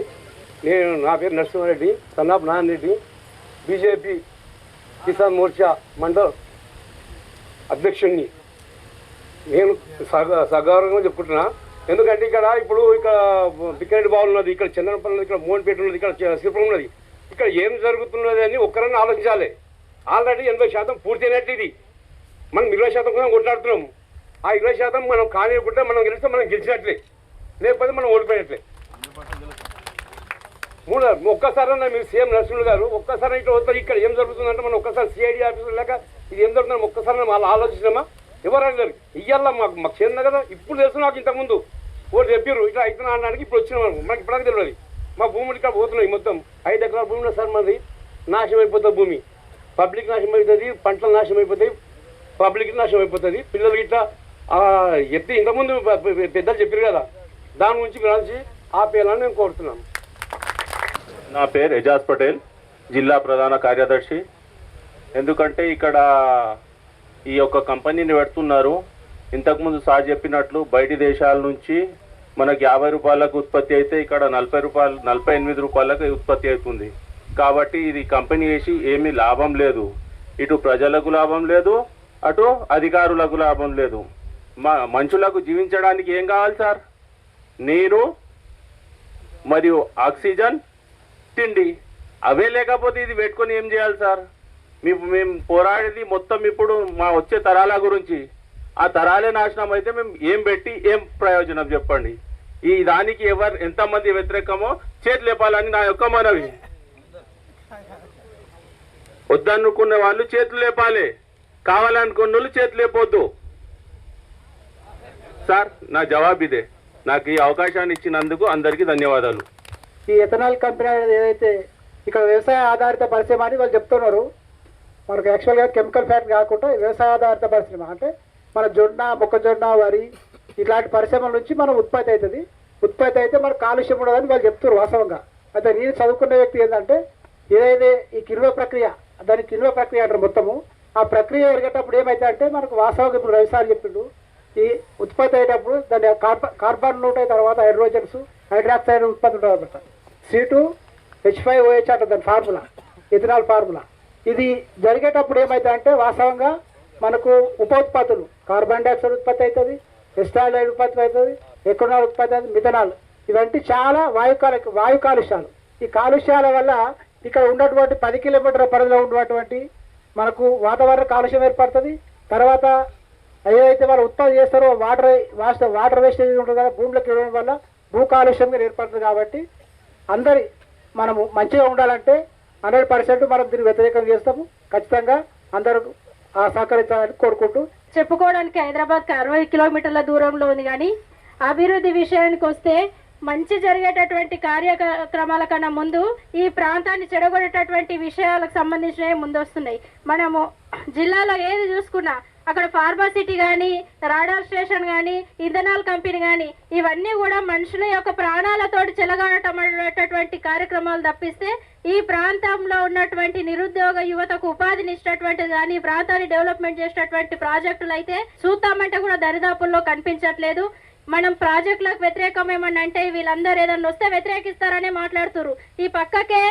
Speaker 8: నా పేరు నరసింహారెడ్డి, సన్నాప్ నారాయణరెడ్డి, బీజేపీ కిసాన్ మోర్చా మండల్ అధ్యక్షుడిని. నేను సగౌరవంగా చెప్పుకుంటున్నా. ఎందుకంటే ఇక్కడ ఇప్పుడు పిక్కెరెడ్డి బావులు ఉన్నది, ఇక్కడ చంద్రపల్లి ఉన్నది, ఇక్కడ మోహన్పేట ఉన్నది, ఇక్కడ శ్రీపురం ఉన్నది. ఇక్కడ ఏం జరుగుతున్నది అని ఒక్కరన్నా ఆలోచించాలి. ఆల్రెడీ 80% పూర్తయినట్టు ఇది. మనం 20% కోసం కొట్లాడుతున్నాం. ఆ 20% మనం కానివ్వకుండా మనం గెలిస్తే మనం గెలిచినట్లే, లేకపోతే మనం ఓడిపోయినట్లే. ఒక్కసారన్నా మీరు సీఎం నరసింహులు గారు ఒక్కసారి ఇట్లా వస్తారు. ఇక్కడ ఏం జరుగుతుందంటే మనం ఒక్కసారి సిఐడి ఆఫీసర్ లేక ఇది ఏం జరుగుతుందని ఒక్కసారి వాళ్ళు ఆలోచించినామా? ఎవరు అడిగారు? ఇయ్యాల మాకు చిన్న కదా. ఇప్పుడు తెలుసు నాకు, ఇంతకుముందు ఓటు చెప్పారు ఇట్లా అవుతున్నా అనడానికి. ఇప్పుడు వచ్చిన మనకి ఇప్పటికే తెలియదు. మా భూములు ఇక్కడ పోతున్నాయి. మొత్తం 5 ఎకరాల భూమిలో సార్ మనది నాశనం అయిపోతుంది. భూమి పబ్లిక్ నాశనం అవుతుంది, పంటలు నాశనం అయిపోతాయి, పబ్లిక్ నాశనం అయిపోతుంది. పిల్లలు ఇట్లా ఎత్తి ఇంతకుముందు పెద్దలు చెప్పారు కదా, దాని గురించి గురించి ఆపేయాలని నేను కోరుతున్నాను.
Speaker 2: నా పేరు ఎజాజ్ పటేల్, జిల్లా ప్రధాన కార్యదర్శి. ఎందుకంటే ఇక్కడ ఈ యొక్క కంపెనీని పెడుతున్నారు. ఇంతకుముందు సార్ చెప్పినట్లు బయటి దేశాల నుంచి మనకి 50 రూపాయలకు ఉత్పత్తి అయితే ఇక్కడ 48 రూపాయలకు ఉత్పత్తి అవుతుంది. కాబట్టి ఇది కంపెనీ వేసి ఏమీ లాభం లేదు. ఇటు ప్రజలకు లాభం లేదు, అటు అధికారులకు లాభం లేదు. మనుషులకు జీవించడానికి ఏం కావాలి సార్? నీరు మరియు ఆక్సిజన్, తిండి. అవే లేకపోతే ఇది పెట్టుకొని ఏం చేయాలి సార్? మేము పోరాడేది మొత్తం ఇప్పుడు మా వచ్చే తరాల గురించి. ఆ తరాలే నాశనం అయితే మేము ఏం పెట్టి ఏం ప్రయోజనం చెప్పండి? ఈ దానికి ఎంతమంది వ్యతిరేకమో చేతులు లేపాలని నా యొక్క మనవి. వద్దనుకునే వాళ్ళు చేతులు లేపాలి, కావాలనుకున్న వాళ్ళు చేతులు లేపొద్దు సార్. నా జవాబు ఇదే. నాకు ఈ అవకాశాన్ని ఇచ్చినందుకు అందరికీ ధన్యవాదాలు.
Speaker 7: ఈ ఎథనాల్ కంపెనీ ఏదైతే ఇక్కడ వ్యవసాయ ఆధారిత పరిశ్రమ అని వాళ్ళు చెప్తున్నారు. మనకు యాక్చువల్గా కెమికల్ ఫ్యాక్టరీ కాకుండా వ్యవసాయ ఆధారిత పరిశ్రమ అంటే మన జొన్న, మొక్కజొన్న, వరి ఇట్లాంటి పరిశ్రమల నుంచి మనం ఉత్పత్తి అవుతుంది.
Speaker 9: ఉత్పత్తి అయితే మనకు కాలుష్యం ఉండదని వాళ్ళు చెప్తారు వాస్తవంగా. అయితే నేను చదువుకున్న వ్యక్తి ఏంటంటే ఏదైతే ఈ కిణ్వ ప్రక్రియ, దానికి కిణ్వ ప్రక్రియ అంటారు మొత్తము, ఆ ప్రక్రియ జరిగేటప్పుడు ఏమైతే అంటే మనకు వాస్తవంగా ఇప్పుడు రవిసారి చెప్పిండు, ఈ ఉత్పత్తి అయ్యేటప్పుడు దాని కార్బన్ ఉంటాయి, తర్వాత హైడ్రోజన్స్, హైడ్రాక్సైడ్ ఉత్పత్తి ఉంటుంది అనమాట. C2H5OH అంటారు దాని ఫార్ములా, ఇథనాల్ ఫార్ములా. ఇది జరిగేటప్పుడు ఏమైతే అంటే వాస్తవంగా మనకు ఉపోత్పత్తులు కార్బన్ డైఆక్సైడ్ ఉత్పత్తి అవుతుంది, ఎస్టాలైడ్ ఉత్పత్తి అవుతుంది, ఎకనాల్ ఉత్పత్తి అవుతుంది, మిథనాల్. ఇవంటి చాలా వాయు కాలుష్యాలు. ఈ కాలుష్యాల వల్ల ఇక్కడ ఉన్నటువంటి 10 కిలోమీటర్ల పరిధిలో ఉన్నటువంటి మనకు వాతావరణ కాలుష్యం ఏర్పడుతుంది. తర్వాత ఏదైతే వాళ్ళు ఉత్పత్తి చేస్తారో వాటర్ వేస్టేజ్ ఉంటుంది కదా భూమిలోకి వెళ్ళడం వల్ల భూ కాలుష్యం ఏర్పడుతుంది. కాబట్టి మనము మంచిగా ఉండాలంటే 100% మనం దీన్ని వ్యతిరేకం చేస్తాము. ఖచ్చితంగా అందరూ సహకరించాలని కోరుకుంటూ
Speaker 1: చెప్పుకోవడానికి హైదరాబాద్కి 60 కిలోమీటర్ల దూరంలో ఉంది. కానీ అభివృద్ధి విషయానికి వస్తే మంచి జరిగేటటువంటి కార్యక్రమాల కన్నా ముందు ఈ ప్రాంతాన్ని చెడగొట్టేటటువంటి విషయాలకు సంబంధించినవి ముందొస్తున్నాయి. మనము జిల్లాలో ఏది చూసుకున్నా అక్కడ ఫార్మాసిటీ కానీ, రాడార్ స్టేషన్ కానీ, ఇంధనాల కంపెనీ కానీ ఇవన్నీ కూడా మనుషుల యొక్క ప్రాణాలతోటి చెలగాటమనేటటువంటి కార్యక్రమాలు తప్పిస్తే ఈ ప్రాంతంలో ఉన్నటువంటి నిరుద్యోగ యువతకు ఉపాధిని ఇచ్చేటటువంటిది కానీ, ప్రాంతాన్ని డెవలప్మెంట్ చేసేటటువంటి ప్రాజెక్టులు అయితే చూద్దామంటే కూడా దరిదాపుల్లో కనిపించట్లేదు. మనం ప్రాజెక్టులకు వ్యతిరేకం ఏమన్నా అంటే వీళ్ళందరూ ఏదన్నా వస్తే వ్యతిరేకిస్తారనే మాట్లాడుతున్నారు. ఈ పక్కకే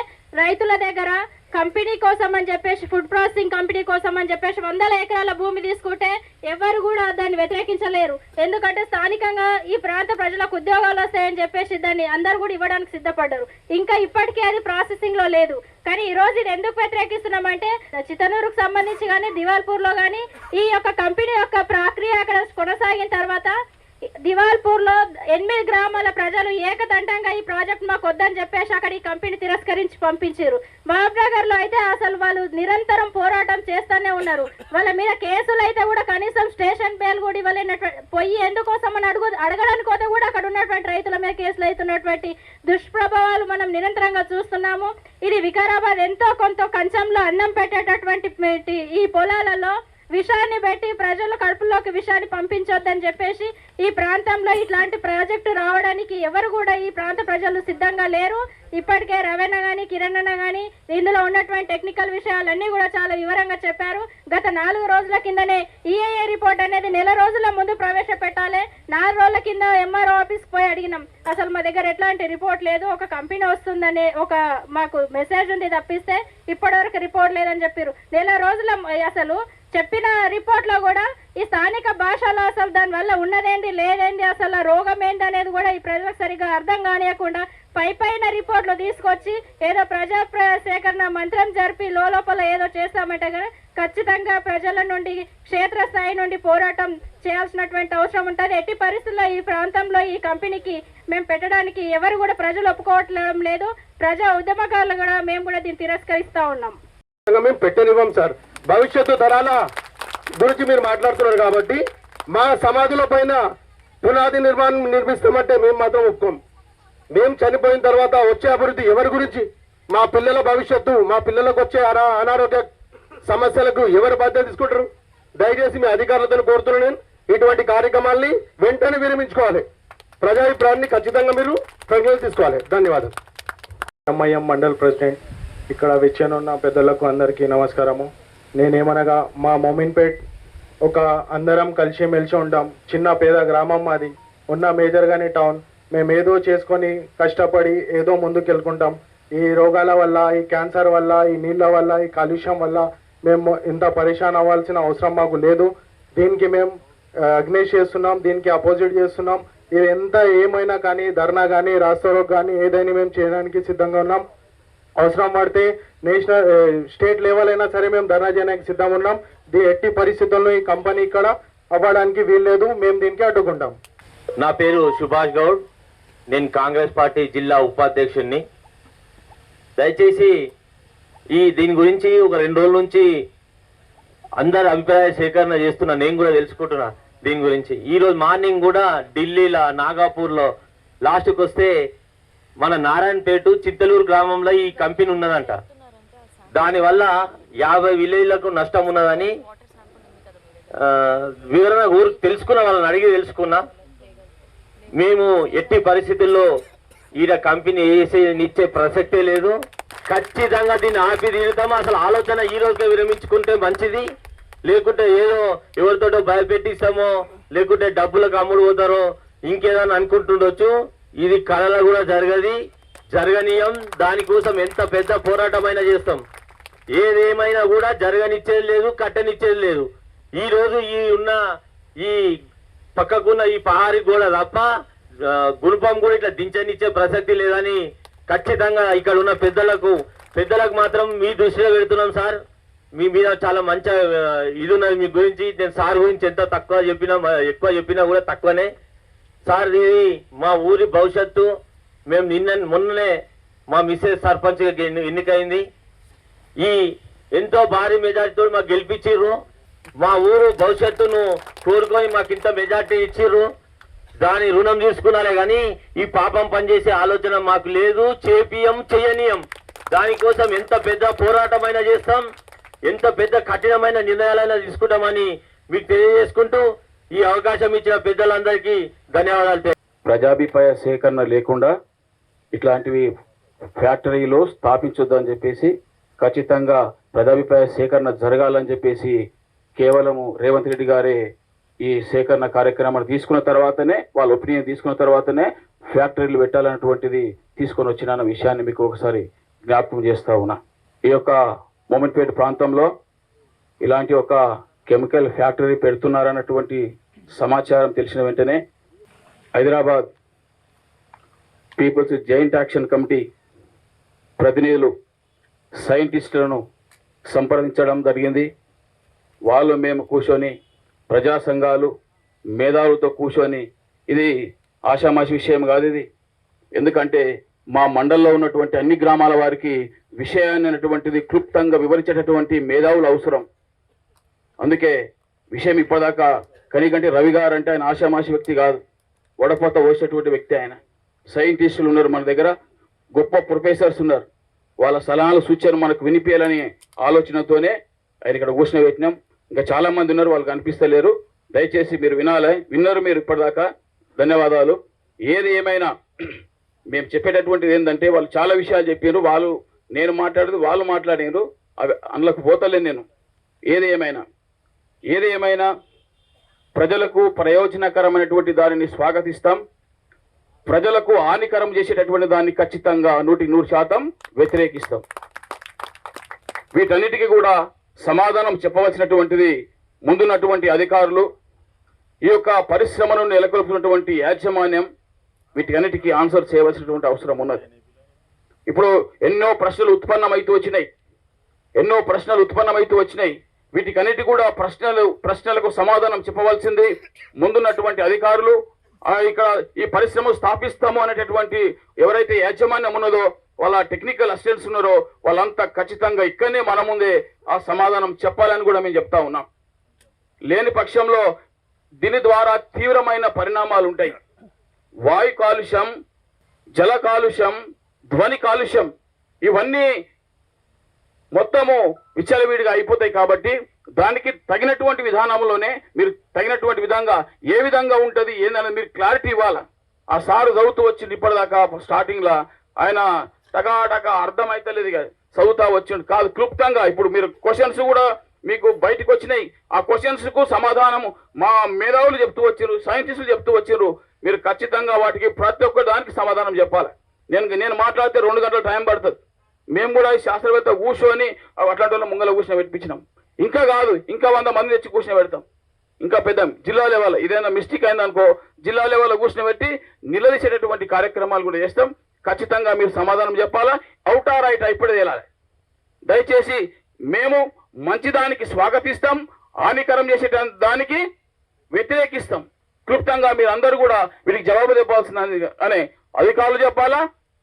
Speaker 1: రైతుల దగ్గర కంపెనీ కోసం అని చెప్పేసి, ఫుడ్ ప్రాసెసింగ్ కంపెనీ కోసం అని చెప్పేసి 100 ఎకరాల భూమి తీసుకుంటే ఎవరు కూడా దాన్ని వ్యతిరేకించలేరు. ఎందుకంటే స్థానికంగా ఈ ప్రాంత ప్రజలకు ఉద్యోగాలు వస్తాయని చెప్పేసి దాన్ని అందరు కూడా ఇవ్వడానికి సిద్ధపడ్డారు. ఇంకా ఇప్పటికీ అది ప్రాసెసింగ్ లో లేదు. కానీ ఈ రోజు ఇది ఎందుకు వ్యతిరేకిస్తున్నామంటే చిత్తనూరుకు సంబంధించి కానీ, దివాల్పూర్ లో కానీ ఈ యొక్క కంపెనీ యొక్క ప్రక్రియ అక్కడ కొనసాగిన తర్వాత దివాల్పూర్ లో 8 గ్రామాల ప్రజలు ఏకదండంగా ఈ ప్రాజెక్ట్ మాకు వద్దని చెప్పేసి అక్కడ ఈ కంపెనీ తిరస్కరించి పంపించారు. మహబూబ్నగర్ లో అయితే అసలు వాళ్ళు నిరంతరం పోరాటం చేస్తూనే ఉన్నారు. వాళ్ళ మీద కేసులు అయితే కూడా కనీసం స్టేషన్ బెయిల్ కూడా ఇవ్వలేనటువంటి పొయ్యి ఎందుకోసం అని అడగడానికి పోతే కూడా అక్కడ ఉన్నటువంటి రైతుల మీద కేసులు అవుతున్నటువంటి దుష్ప్రభావాలు మనం నిరంతరంగా చూస్తున్నాము. ఇది వికారాబాద్ ఎంతో కొంత కంచంలో అన్నం పెట్టేటటువంటి ఈ పొలాలలో విషాన్ని పెట్టి ప్రజల కడుపులోకి విషాన్ని పంపించొద్దని చెప్పేసి ఈ ప్రాంతంలో ఇట్లాంటి ప్రాజెక్టు రావడానికి ఎవరు కూడా ఈ ప్రాంత ప్రజలు సిద్ధంగా లేరు. ఇప్పటికే రవణ కానీ, కిరణ్ అన్న కానీ ఇందులో ఉన్నటువంటి టెక్నికల్ విషయాలన్నీ కూడా చాలా వివరంగా చెప్పారు. గత 4 రోజుల కిందనే ఈఏఏ రిపోర్ట్ అనేది 1 రోజుల ముందు ప్రవేశపెట్టాలి. 4 రోజుల కింద ఎంఆర్ఓ ఆఫీస్కి పోయి అడిగినాం. అసలు మా దగ్గర ఎట్లాంటి రిపోర్ట్ లేదు, ఒక కంపెనీ వస్తుందనే ఒక మాకు మెసేజ్ ఉంది తప్పిస్తే ఇప్పటివరకు రిపోర్ట్ లేదని చెప్పారు. 1 రోజుల అసలు చెప్పిన రిపోర్ట్ లో కూడా ఈ స్థానిక భాషలో అసలు దాని వల్ల ఉన్నదేంటి లేదేంటి అసలు రోగం ఏంటి అనేది కూడా ఈ ప్రజలకు సరిగా అర్థం కానియకుండా పైన రిపోర్ట్లు తీసుకొచ్చి ఏదో ప్రజా సేకరణ మంత్రం జరిపి లోపల ఏదో చేస్తామంటే కదా ఖచ్చితంగా ప్రజల నుండి క్షేత్రస్థాయి నుండి పోరాటం చేయాల్సినటువంటి అవసరం ఉంటుంది. ఎట్టి పరిస్థితుల్లో ఈ ప్రాంతంలో ఈ కంపెనీకి మేము పెట్టడానికి ఎవరు కూడా ప్రజలు ఒప్పుకోవట్లేం లేదు. ప్రజా ఉద్యమకారులు కూడా మేము కూడా దీన్ని తిరస్కరిస్తా ఉన్నాం.
Speaker 8: మేము పెట్టనివ్వం సార్. భవిష్యత్తు తరాల గురించి మీరు మాట్లాడుతున్నారు కాబట్టి మా సమాధుల పైన పునాది నిర్మిస్తామంటే మేము మాత్రం ఒప్పుకోం. మేము చనిపోయిన తర్వాత వచ్చే అభివృద్ధి ఎవరి గురించి? మా పిల్లల భవిష్యత్తు, మా పిల్లలకు వచ్చే అనారోగ్య సమస్యలకు ఎవరు బాధ్యత తీసుకుంటారు? దయచేసి మీ అధికారులతో కోరుతున్నాను, నేను ఇటువంటి కార్యక్రమాల్ని వెంటనే విరమించుకోవాలి. ప్రజాభిప్రాయాన్ని ఖచ్చితంగా మీరు ప్రజలు తీసుకోవాలి. ధన్యవాదాలు.
Speaker 4: MIM mandal president. ఇక్కడ విచ్చేనున్న పెద్దలకు అందరికీ నమస్కారము. నేనేమనగా మా మోమిన్పేట్ ఒక అందరం కలిసిమెలిసి ఉంటాం. చిన్న పేద గ్రామం మాది. ఉన్న మేజర్గానే టౌన్. మేము ఏదో చేసుకొని కష్టపడి ఏదో ముందుకు వెళ్ళుకుంటాం. ఈ రోగాల వల్ల, ఈ క్యాన్సర్ వల్ల, ఈ నీళ్ళ వల్ల, ఈ కాలుష్యం వల్ల మేము ఇంత పరేషాన్ అవ్వాల్సిన అవసరం మాకు లేదు. దీనికి మేము అగ్నేష్ చేస్తున్నాం, దీనికి అపోజిట్ చేస్తున్నాం. ఇది ఎంత ఏమైనా కానీ, ధర్నా కానీ, రాస్తారోక్ కానీ ఏదైనా మేము చేయడానికి సిద్ధంగా ఉన్నాం. అవసరం పడితే నేషనల్ స్టేట్ లెవెల్ అయినా సరే మేము ధర్నా చేయడానికి సిద్ధంగా ఉన్నాం. ఎట్టి పరిస్థితుల్లో ఈ కంపెనీ ఇక్కడ అవ్వడానికి వీల్లేదు. మేము దీనికి అడ్డుకుంటాం.
Speaker 10: నా పేరు సుభాష్ గౌడ్. నేను కాంగ్రెస్ పార్టీ జిల్లా ఉపాధ్యక్షుడిని. దయచేసి దీని గురించి ఒక 2 రోజుల నుంచి అందరు అభిప్రాయ సేకరణ చేస్తున్నా. నేను కూడా తెలుసుకుంటున్నా దీని గురించి. ఈరోజు మార్నింగ్ కూడా ఢిల్లీలో నాగాపూర్లో లాస్ట్కి వస్తే మన నారాయణపేట చిత్తలూరు గ్రామంలో ఈ కంపెనీ ఉన్నదంట. దానివల్ల 50 విలేజ్లకు నష్టం ఉన్నదని వివరణ తెలుసుకున్నా, వాళ్ళని అడిగి తెలుసుకున్నా. మేము ఎట్టి పరిస్థితుల్లో ఈడ కంపెనీ ఇచ్చే ప్రసక్తే లేదు. ఖచ్చితంగా దీన్ని ఆపి తీరుతాము. అసలు ఆలోచన ఈ రోజుగా విరమించుకుంటే మంచిది. లేకుంటే ఏదో ఎవరితోటో భయపెట్టిస్తామో, లేకుంటే డబ్బులకు అమ్ముడు పోతారో, ఇంకేదన్నా అనుకుంటుండొచ్చు. ఇది కళలో కూడా జరగనీయం. దానికోసం ఎంత పెద్ద పోరాటమైనా చేస్తాం. ఏదేమైనా కూడా జరగనిచ్చేది లేదు, కట్టనిచ్చేది లేదు. ఈ రోజు ఈ పక్కకున్న ఈ పహారి గోడ తప్ప గుణపం కూడా ఇట్లా దించనిచ్చే ప్రసక్తి లేదని ఖచ్చితంగా ఇక్కడ ఉన్న పెద్దలకు మాత్రం మీ దృష్టిలో పెడుతున్నాం సార్. మీ మీద చాలా మంచి ఇది ఉన్నది మీ గురించి. నేను సార్ గురించి ఎంత ఎక్కువ చెప్పినా కూడా తక్కువనే సార్. ఇది మా ఊరి భవిష్యత్తు. మేము మొన్ననే మా మిస్సెస్ సర్పంచ్గా ఎన్నికైంది. ఈ ఎంతో భారీ మెజార్టీతో మాకు గెలిపించిర్రు. మా ఊరు భవిష్యత్తును కోరుకొని మాకు ఇంత మెజార్టీ ఇచ్చిర్రు. దాని రుణం తీసుకున్నారే కానీ ఈ పాపం పనిచేసే ఆలోచన మాకు లేదు. చేయనీయం. దానికోసం ఎంత పెద్ద పోరాటమైనా చేస్తాం, ఎంత పెద్ద కఠినమైన నిర్ణయాలైనా తీసుకుంటామని మీకు తెలియజేసుకుంటూ ఈ అవకాశం ఇచ్చిన పెద్దలందరికీ ధన్యవాదాలు.
Speaker 11: ప్రజాభిప్రాయ సేకరణ లేకుండా ఇట్లాంటివి ఫ్యాక్టరీలు స్థాపించొద్దని చెప్పేసి, ఖచ్చితంగా ప్రజాభిప్రాయ సేకరణ జరగాలని చెప్పేసి కేవలము రేవంత్ రెడ్డి గారే ఈ సేకరణ కార్యక్రమాన్ని తీసుకున్న తర్వాతనే, వాళ్ళ ఒపీనియన్ తీసుకున్న తర్వాతనే ఫ్యాక్టరీలు పెట్టాలన్నటువంటిది తీసుకొని వచ్చిన విషయాన్ని మీకు ఒకసారి జ్ఞాపకం చేస్తా ఉన్నా. ఈ యొక్క మోమిన్పేట ప్రాంతంలో ఇలాంటి ఒక కెమికల్ ఫ్యాక్టరీ పెడుతున్నారన్నటువంటి సమాచారం తెలిసిన వెంటనే Hyderabad peoples joint action committee ప్రతినిధులు సైంటిస్టులను సంప్రదించడం జరిగింది. వాళ్ళు మేము కూర్చొని ప్రజా సంఘాలు మేధావులతో కూర్చొని, ఇది ఆషామాషి విషయం కాదు ఇది. ఎందుకంటే మా మండలంలో ఉన్నటువంటి అన్ని గ్రామాల వారికి విషయాన్ని అనేటువంటిది క్లుప్తంగా వివరించేటటువంటి మేధావులు అవసరం. అందుకే విషయం ఇప్పటిదాకా కనికంటే రవి గారు అంటే ఆయన ఆషామాషి వ్యక్తి కాదు, వడపోత పోసేటువంటి వ్యక్తి. ఆయన సైంటిస్టులు ఉన్నారు మన దగ్గర, గొప్ప ప్రొఫెసర్స్ ఉన్నారు. వాళ్ళ సలహాలు సూచనలు మనకు వినిపించాలని ఆలోచనతోనే ఆయన ఇక్కడ కూర్చుని పెట్టినాం. ఇంకా చాలా మంది ఉన్నారు, వాళ్ళు కనిపిస్తలేరు. దయచేసి మీరు విన్నారు మీరు ఇప్పటిదాకా. ధన్యవాదాలు. ఏది ఏమైనా మేము చెప్పేటటువంటిది ఏంటంటే, వాళ్ళు చాలా విషయాలు చెప్పారు. నేను మాట్లాడేది వాళ్ళు మాట్లాడారు, అవి అందులోకి పోతలేను నేను. ఏది ఏమైనా ప్రజలకు ప్రయోజనకరమైనటువంటి దానిని స్వాగతిస్తాం. ప్రజలకు హానికరం చేసేటటువంటి దాన్ని ఖచ్చితంగా 100% వ్యతిరేకిస్తాం. వీటన్నిటికీ కూడా సమాధానం చెప్పవలసినటువంటిది ముందున్నటువంటి అధికారులు, ఈ యొక్క పరిశ్రమను నెలకొల్పుతున్నటువంటి యాజమాన్యం, వీటికన్నిటికీ ఆన్సర్ చేయవలసినటువంటి అవసరం ఉన్నది. ఇప్పుడు ఎన్నో ప్రశ్నలు ఉత్పన్నమైతూ వచ్చినాయి. వీటికన్నిటి కూడా ప్రశ్నలకు సమాధానం చెప్పవలసింది ముందున్నటువంటి అధికారులు. ఇక్కడ ఈ పరిశ్రమ స్థాపిస్తాము అనేటటువంటి ఎవరైతే యాజమాన్యం ఉన్నదో, వాళ్ళ టెక్నికల్ అసిస్టెంట్స్ ఉన్నారో, వాళ్ళంతా ఖచ్చితంగా ఇక్కడనే మన ముందే ఆ సమాధానం చెప్పాలని కూడా మేము చెప్తా ఉన్నాం. లేని పక్షంలో దీని ద్వారా తీవ్రమైన పరిణామాలు ఉంటాయి. వాయు కాలుష్యం, జల కాలుష్యం, ధ్వని కాలుష్యం, ఇవన్నీ మొత్తము విచ్చలవిడిగా అయిపోతాయి. కాబట్టి దానికి తగినటువంటి విధానంలోనే మీరు తగినటువంటి విధంగా ఏ విధంగా ఉంటుంది ఏందనేది మీరు క్లారిటీ ఇవ్వాలి. ఆ సారు చదువుతూ వచ్చింది ఇప్పటిదాకా స్టార్టింగ్లో, ఆయన టకా అర్థమైతలేదు కదా, చదువుతా వచ్చిండు కాదు, క్లుప్తంగా. ఇప్పుడు మీరు క్వశ్చన్స్ కూడా మీకు బయటకు వచ్చినాయి. ఆ క్వశ్చన్స్కు సమాధానము మా మేధావులు చెప్తూ వచ్చారు, సైంటిస్టులు చెప్తూ వచ్చారు. మీరు ఖచ్చితంగా వాటికి ప్రతి ఒక్క దానికి సమాధానం చెప్పాలి. నేను మాట్లాడితే 2 గంటల టైం పడుతుంది. మేము కూడా శాస్త్రవేత్త కూర్చొని అట్లాంటి వాళ్ళ ముంగల కూర్చొని పెట్టించినాం. ఇంకా కాదు, ఇంకా 100 మంది తెచ్చి కూర్చొని పెడతాం. ఇంకా పెద్ద జిల్లా లెవెల్ ఏదైనా మిస్టేక్ అయిందనుకో, జిల్లా లెవెల్లో కూర్చొని పెట్టి నిలదీసేటటువంటి కార్యక్రమాలు కూడా చేస్తాం. ఖచ్చితంగా మీరు సమాధానం చెప్పాలా, అవుటా రైట్ ఇప్పుడే తేలాలి. దయచేసి మేము మంచిదానికి స్వాగతిస్తాం, హానికరం చేసే దానికి వ్యతిరేకిస్తాం. క్లుప్తంగా మీరు అందరూ కూడా వీటికి జవాబు చెప్పాల్సిన అనే అధికారులు చెప్పాలా.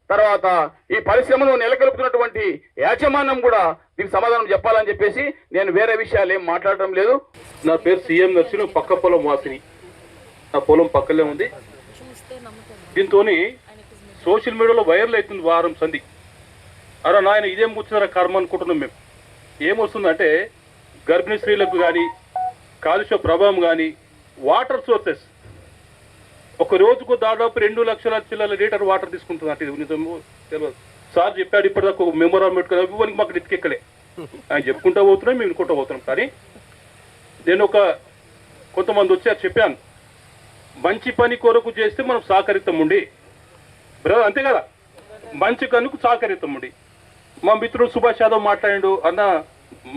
Speaker 11: తర్వాత ఈ పరిశ్రమను నెలకొల్పుతున్నటువంటి యాజమాన్యం కూడా దీనికి సమాధానం చెప్పాలని చెప్పేసి నేను వేరే విషయాలు ఏం మాట్లాడటం లేదు.
Speaker 2: నా పేరు సీఎం నర్సింగ్, పక్క పొలం వాసిని. నా పొలం పక్కనే ఉంది. దీంతో సోషల్ మీడియాలో వైరల్ అవుతుంది వారం సంధి. అరే నాయన ఇదేం కూర్చున్నారా కర్మ అనుకుంటున్నాం మేము. ఏమొస్తుందంటే గర్భిణీ స్త్రీలకు కానీ, కాలుష్య ప్రభావం కానీ, వాటర్ సోర్సెస్ ఒక రోజుకు దాదాపు 2 లక్షల చిల్లర లీటర్ వాటర్ తీసుకుంటుంది అంటే నిజము తెలియదు. సార్ చెప్పాడు ఇప్పటిదాకా ఒక మెమోరాండం పెట్టుకుని ఇవ్వడానికి మాకు ఎత్తికెక్కలే. ఆయన చెప్పుకుంటూ పోతున్నాం, మేము వినుకుంటూ పోతున్నాం. కానీ నేను కొంతమంది వచ్చారు చెప్పాను, మంచి పని కొరకు చేస్తే మనం సహకరిస్తామండి బ్రదర్, అంతే కదా, మంచి కనుక సహకరిస్తామండి. మా మిత్రుడు సుభాష్ యాదవ్ మాట్లాడాడు అన్న,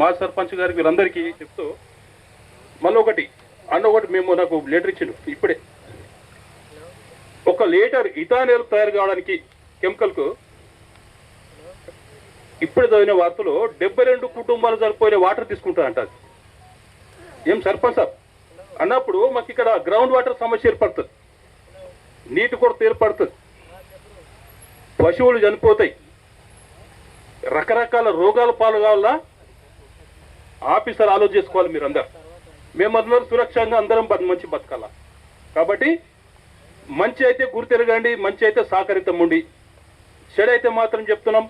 Speaker 2: మా సర్పంచ్ గారికి వీళ్ళందరికీ చెప్తూ మళ్ళీ ఒకటి మేము నాకు లీటర్ ఇచ్చిండు ఇప్పుడే. 1 లీటర్ ఇథానల్ తయారు కావడానికి కెమికల్కు ఇప్పుడే చదివిన వార్తలో 72 కుటుంబాలు సరిపోయిన వాటర్ తీసుకుంటారంట. ఏం సర్పంచ్ సార్ అన్నప్పుడు మాకు ఇక్కడ గ్రౌండ్ వాటర్ సమస్య ఏర్పడుతుంది, నీటి కొరత ఏర్పడుతుంది, పశువులు చనిపోతాయి, రకరకాల రోగాల పాలు కావాలా. ఆఫీసర్ ఆలోచన చేసుకోవాలి మీరు అందరు. మేమందరం సురక్షంగా అందరం మంచి బతకాల. కాబట్టి మంచి అయితే గుర్తెరగండి, మంచి అయితే సహకరితముండి, చెడైతే మాత్రం చెప్తున్నాం.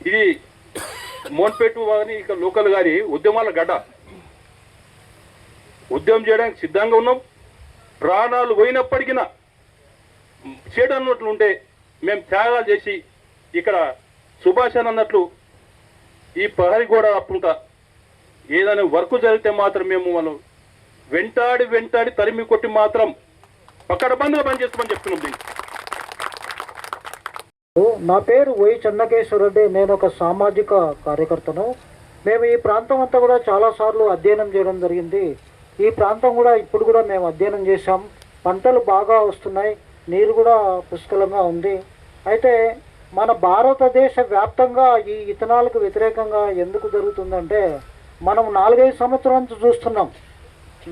Speaker 2: ఇది మోన్పేట కానీ ఇక లోకల్ గారి ఉద్యమాల గడ్డ. ఉద్యమం చేయడానికి సిద్ధంగా ఉన్నాం. ప్రాణాలు పోయినప్పటికీ చెడు అన్నట్లు ఉంటే మేము త్యాగాలు చేసి ఇక్కడ సుభాష్ అన్నట్లు ఈ ప్రహరీ గోడ అప్పుంటా ఏదైనా వర్క్ జరిగితే మాత్రం మేము మనం వెంటాడి తరిమి కొట్టి మాత్రం పక్కడబందుగా పనిచేస్తామని చెప్తున్నాం. దీన్ని
Speaker 9: నా పేరు వై చెన్నకేశ్వరరెడ్డి, నేను ఒక సామాజిక కార్యకర్తను. మేము ఈ ప్రాంతం అంతా కూడా చాలాసార్లు అధ్యయనం చేయడం జరిగింది. ఈ ప్రాంతం కూడా ఇప్పుడు కూడా మేము అధ్యయనం చేశాం. పంటలు బాగా వస్తున్నాయి, నీరు కూడా పుష్కలంగా ఉంది. అయితే మన భారతదేశ వ్యాప్తంగా ఈ ఇథనాల్కు వ్యతిరేకంగా ఎందుకు జరుగుతుందంటే, మనం 4-5 సంవత్సరాల నుంచి చూస్తున్నాం.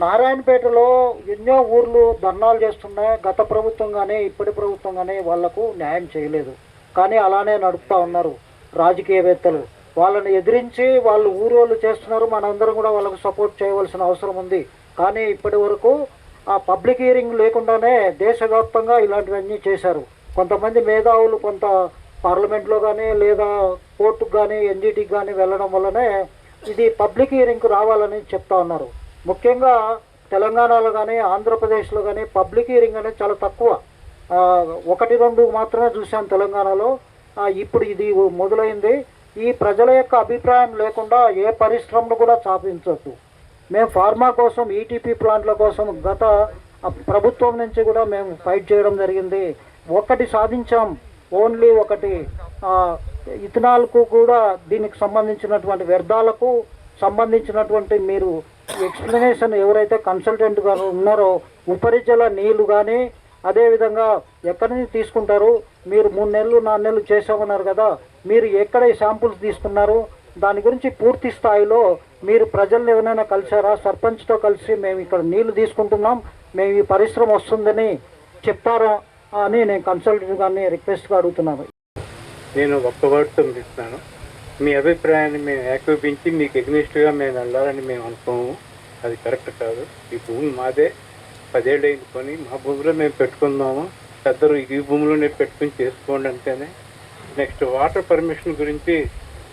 Speaker 9: నారాయణపేటలో ఎన్నో ఊర్లు ధర్నాలు చేస్తున్నాయి. గత ప్రభుత్వం కానీ ఇప్పటి ప్రభుత్వం కానీ వాళ్లకు న్యాయం చేయలేదు. కానీ అలానే నడుపుతూ ఉన్నారు రాజకీయవేత్తలు. వాళ్ళని ఎదిరించి వాళ్ళు ఊరోళ్ళు చేస్తున్నారు. మనందరం కూడా వాళ్ళకు సపోర్ట్ చేయవలసిన అవసరం ఉంది. కానీ ఇప్పటి వరకు ఆ పబ్లిక్ హియరింగ్ లేకుండానే దేశవ్యాప్తంగా ఇలాంటివన్నీ చేశారు. కొంతమంది మేధావులు కొంత పార్లమెంట్లో కానీ లేదా కోర్టుకు కానీ ఎన్జిటికి కానీ వెళ్ళడం వల్లనే ఇది పబ్లిక్ హియరింగ్కు రావాలని చెప్తా ఉన్నారు. ముఖ్యంగా తెలంగాణలో కానీ ఆంధ్రప్రదేశ్లో కానీ పబ్లిక్ హియరింగ్ అనేది చాలా తక్కువ. 1-2 మాత్రమే చూసాం తెలంగాణలో. ఇప్పుడు ఇది మొదలైంది. ఈ ప్రజల యొక్క అభిప్రాయం లేకుండా ఏ పరిశ్రమను కూడా స్థాపించవద్దు. మేము ఫార్మా కోసం, ఈటీపీ ప్లాంట్ల కోసం గత ప్రభుత్వం నుంచి కూడా మేము ఫైట్ చేయడం జరిగింది. ఒకటి సాధించాం, ఓన్లీ ఒకటి. ఇథనాల్కు కూడా దీనికి సంబంధించినటువంటి వ్యర్థాలకు సంబంధించినటువంటి మీరు ఎక్స్ప్లెనేషన్ ఎవరైతే కన్సల్టెంట్ గారు ఉన్నారో, ఉపరిజల నీళ్లు కానీ అదేవిధంగా ఎక్కడి నుంచి తీసుకుంటారు, మీరు 3 నెలలు 4 నెలలు చేసామన్నారు కదా, మీరు ఎక్కడ ఈ శాంపుల్స్ తీసుకున్నారు, దాని గురించి పూర్తి స్థాయిలో మీరు ప్రజల్ని ఎవరైనా కలిసారా, సర్పంచ్తో కలిసి మేము ఇక్కడ నీళ్లు తీసుకుంటున్నాం, మేము ఈ పరిశ్రమ వస్తుందని చెప్తారా అని నేను కన్సల్టెంట్ గారిని రిక్వెస్ట్గా అడుగుతున్నాను.
Speaker 12: నేను ఒక్క వర్డ్తో ఇస్తున్నాను. మీ అభిప్రాయాన్ని మేము ఏకీపించి మీకు ఎగ్నిస్ట్గా మేము వెళ్ళాలని మేము అనుకోము. అది కరెక్ట్ కాదు. ఈ భూమి మాదే, 10 ఏళ్ళు అయింది కొని, మా భూమిలో మేము పెట్టుకుందాము, పెద్దలు ఈ భూమిలోనే పెట్టుకుని చేసుకోండి అంటేనే. నెక్స్ట్ వాటర్ పర్మిషన్ గురించి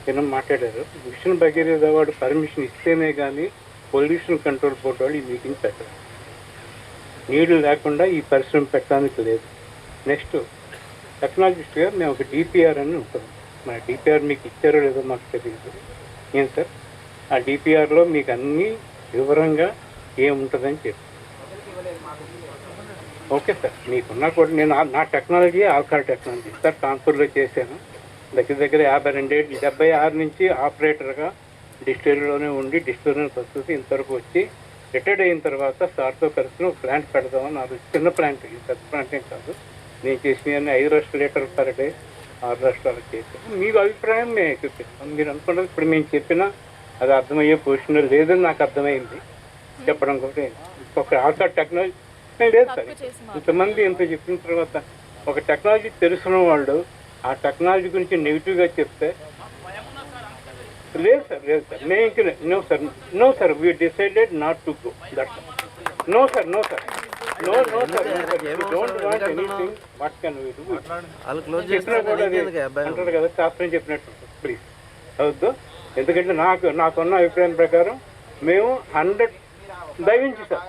Speaker 12: నిన్న మాట్లాడారు. మిషన్ భగీరథ వాడు పర్మిషన్ ఇస్తేనే కానీ పొల్యూషన్ కంట్రోల్ బోర్డు వాళ్ళు ఈ మీటింగ్ పెట్టరు. నీళ్లు లేకుండా ఈ పరిశ్రమ పెట్టడానికి లేదు. నెక్స్ట్ టెక్నాలజిస్ట్గా మేము ఒక డిపిఆర్ అని ఉంటుంది. మన డిపిఆర్ మీకు ఇచ్చారో లేదో మాకు తెలియదు. ఏం సార్, ఆ డిపిఆర్లో మీకు అన్నీ వివరంగా ఏముంటుందని చెప్పి. ఓకే సార్, మీకున్నా కూడా నేను నా టెక్నాలజీ ఆల్కాల్ టెక్నాలజీ సార్ ట్రాన్స్ఫర్లో చేశాను. దగ్గర 52 ఏళ్ళు, 76 నుంచి ఆపరేటర్గా డిస్టిలరీలోనే ఉండి డిస్టిలరీ ప్రస్తుతం ఇంతవరకు వచ్చి రిటైర్డ్ అయిన తర్వాత సార్తో కలిసి ఒక ప్లాంట్ పెడదామని నాకు చిన్న ప్లాంట్, ఇది పెద్ద ప్లాంట్ ఏం కాదు. నేను చేసినవన్నీ 5 లక్షల లీటర్ పర్ డే 6 లక్షలు చేశాను. మీకు అభిప్రాయం మేము చూపిస్తాం. మీరు అనుకున్నది ఇప్పుడు మేము చెప్పినా అది అర్థమయ్యే పొజిషన్లో లేదని నాకు అర్థమైంది. చెప్పడం కూడా ఒక ఆల్కాల్ టెక్నాలజీ లేదు సార్. ఇంతమంది ఇంత చెప్పిన తర్వాత ఒక టెక్నాలజీ తెలుసున్న వాళ్ళు ఆ టెక్నాలజీ గురించి నెగిటివ్గా చెప్తే లేదు సార్, లేదు సార్. నేను ఇంక no sir we decided not to go. That's no sir, no sir, no sir, don't want anything. What can we do? చెప్పినా కూడా అంటారు కదా, శాస్త్రం చెప్పినట్టు ప్లీజ్ అవద్దు. ఎందుకంటే నాకున్న అభిప్రాయం ప్రకారం మేము 100 దయవించి సార్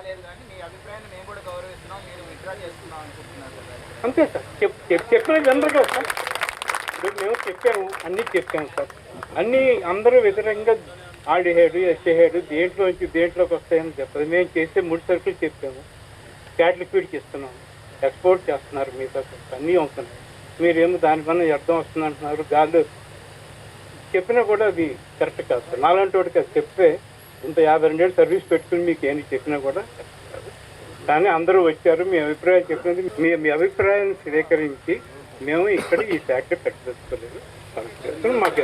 Speaker 12: అంతే సార్. చెప్పినది వినరు కదా సార్. ఇప్పుడు మేము చెప్పాము, అన్నీ చెప్పాము సార్. అన్నీ అందరూ వ్యతిరేకంగా ఆడిహేడు ఎస్టేహేడు దేంట్లోకి వస్తాయని చెప్పదు. మేము చేసే 3 సరుకులు చెప్పాము. క్యాటిల్ ఫీడ్కి ఇస్తున్నాము, ఎక్స్పోర్ట్ చేస్తున్నారు, మిగతా అన్నీ అవుతున్నాయి. మీరేమో దానికన్నా అర్థం వస్తుంది అంటున్నారు. గాల్లో చెప్పినా కూడా అది కరెక్ట్ కాదు సార్. నాలాంటి వాడికి అది చెప్తే ఇంత 52 ఏళ్ళు సర్వీస్ పెట్టుకుని మీకు ఏమి చెప్పినా కూడా కరెక్ట్ కాదు. కానీ అందరూ వచ్చారు, మీ అభిప్రాయం చెప్పినది మీ అభిప్రాయాన్ని స్వీకరించి మేము ఇక్కడ ఈ ఫ్యాక్టరీ పెట్టదలుచుకోలేదు. మాకు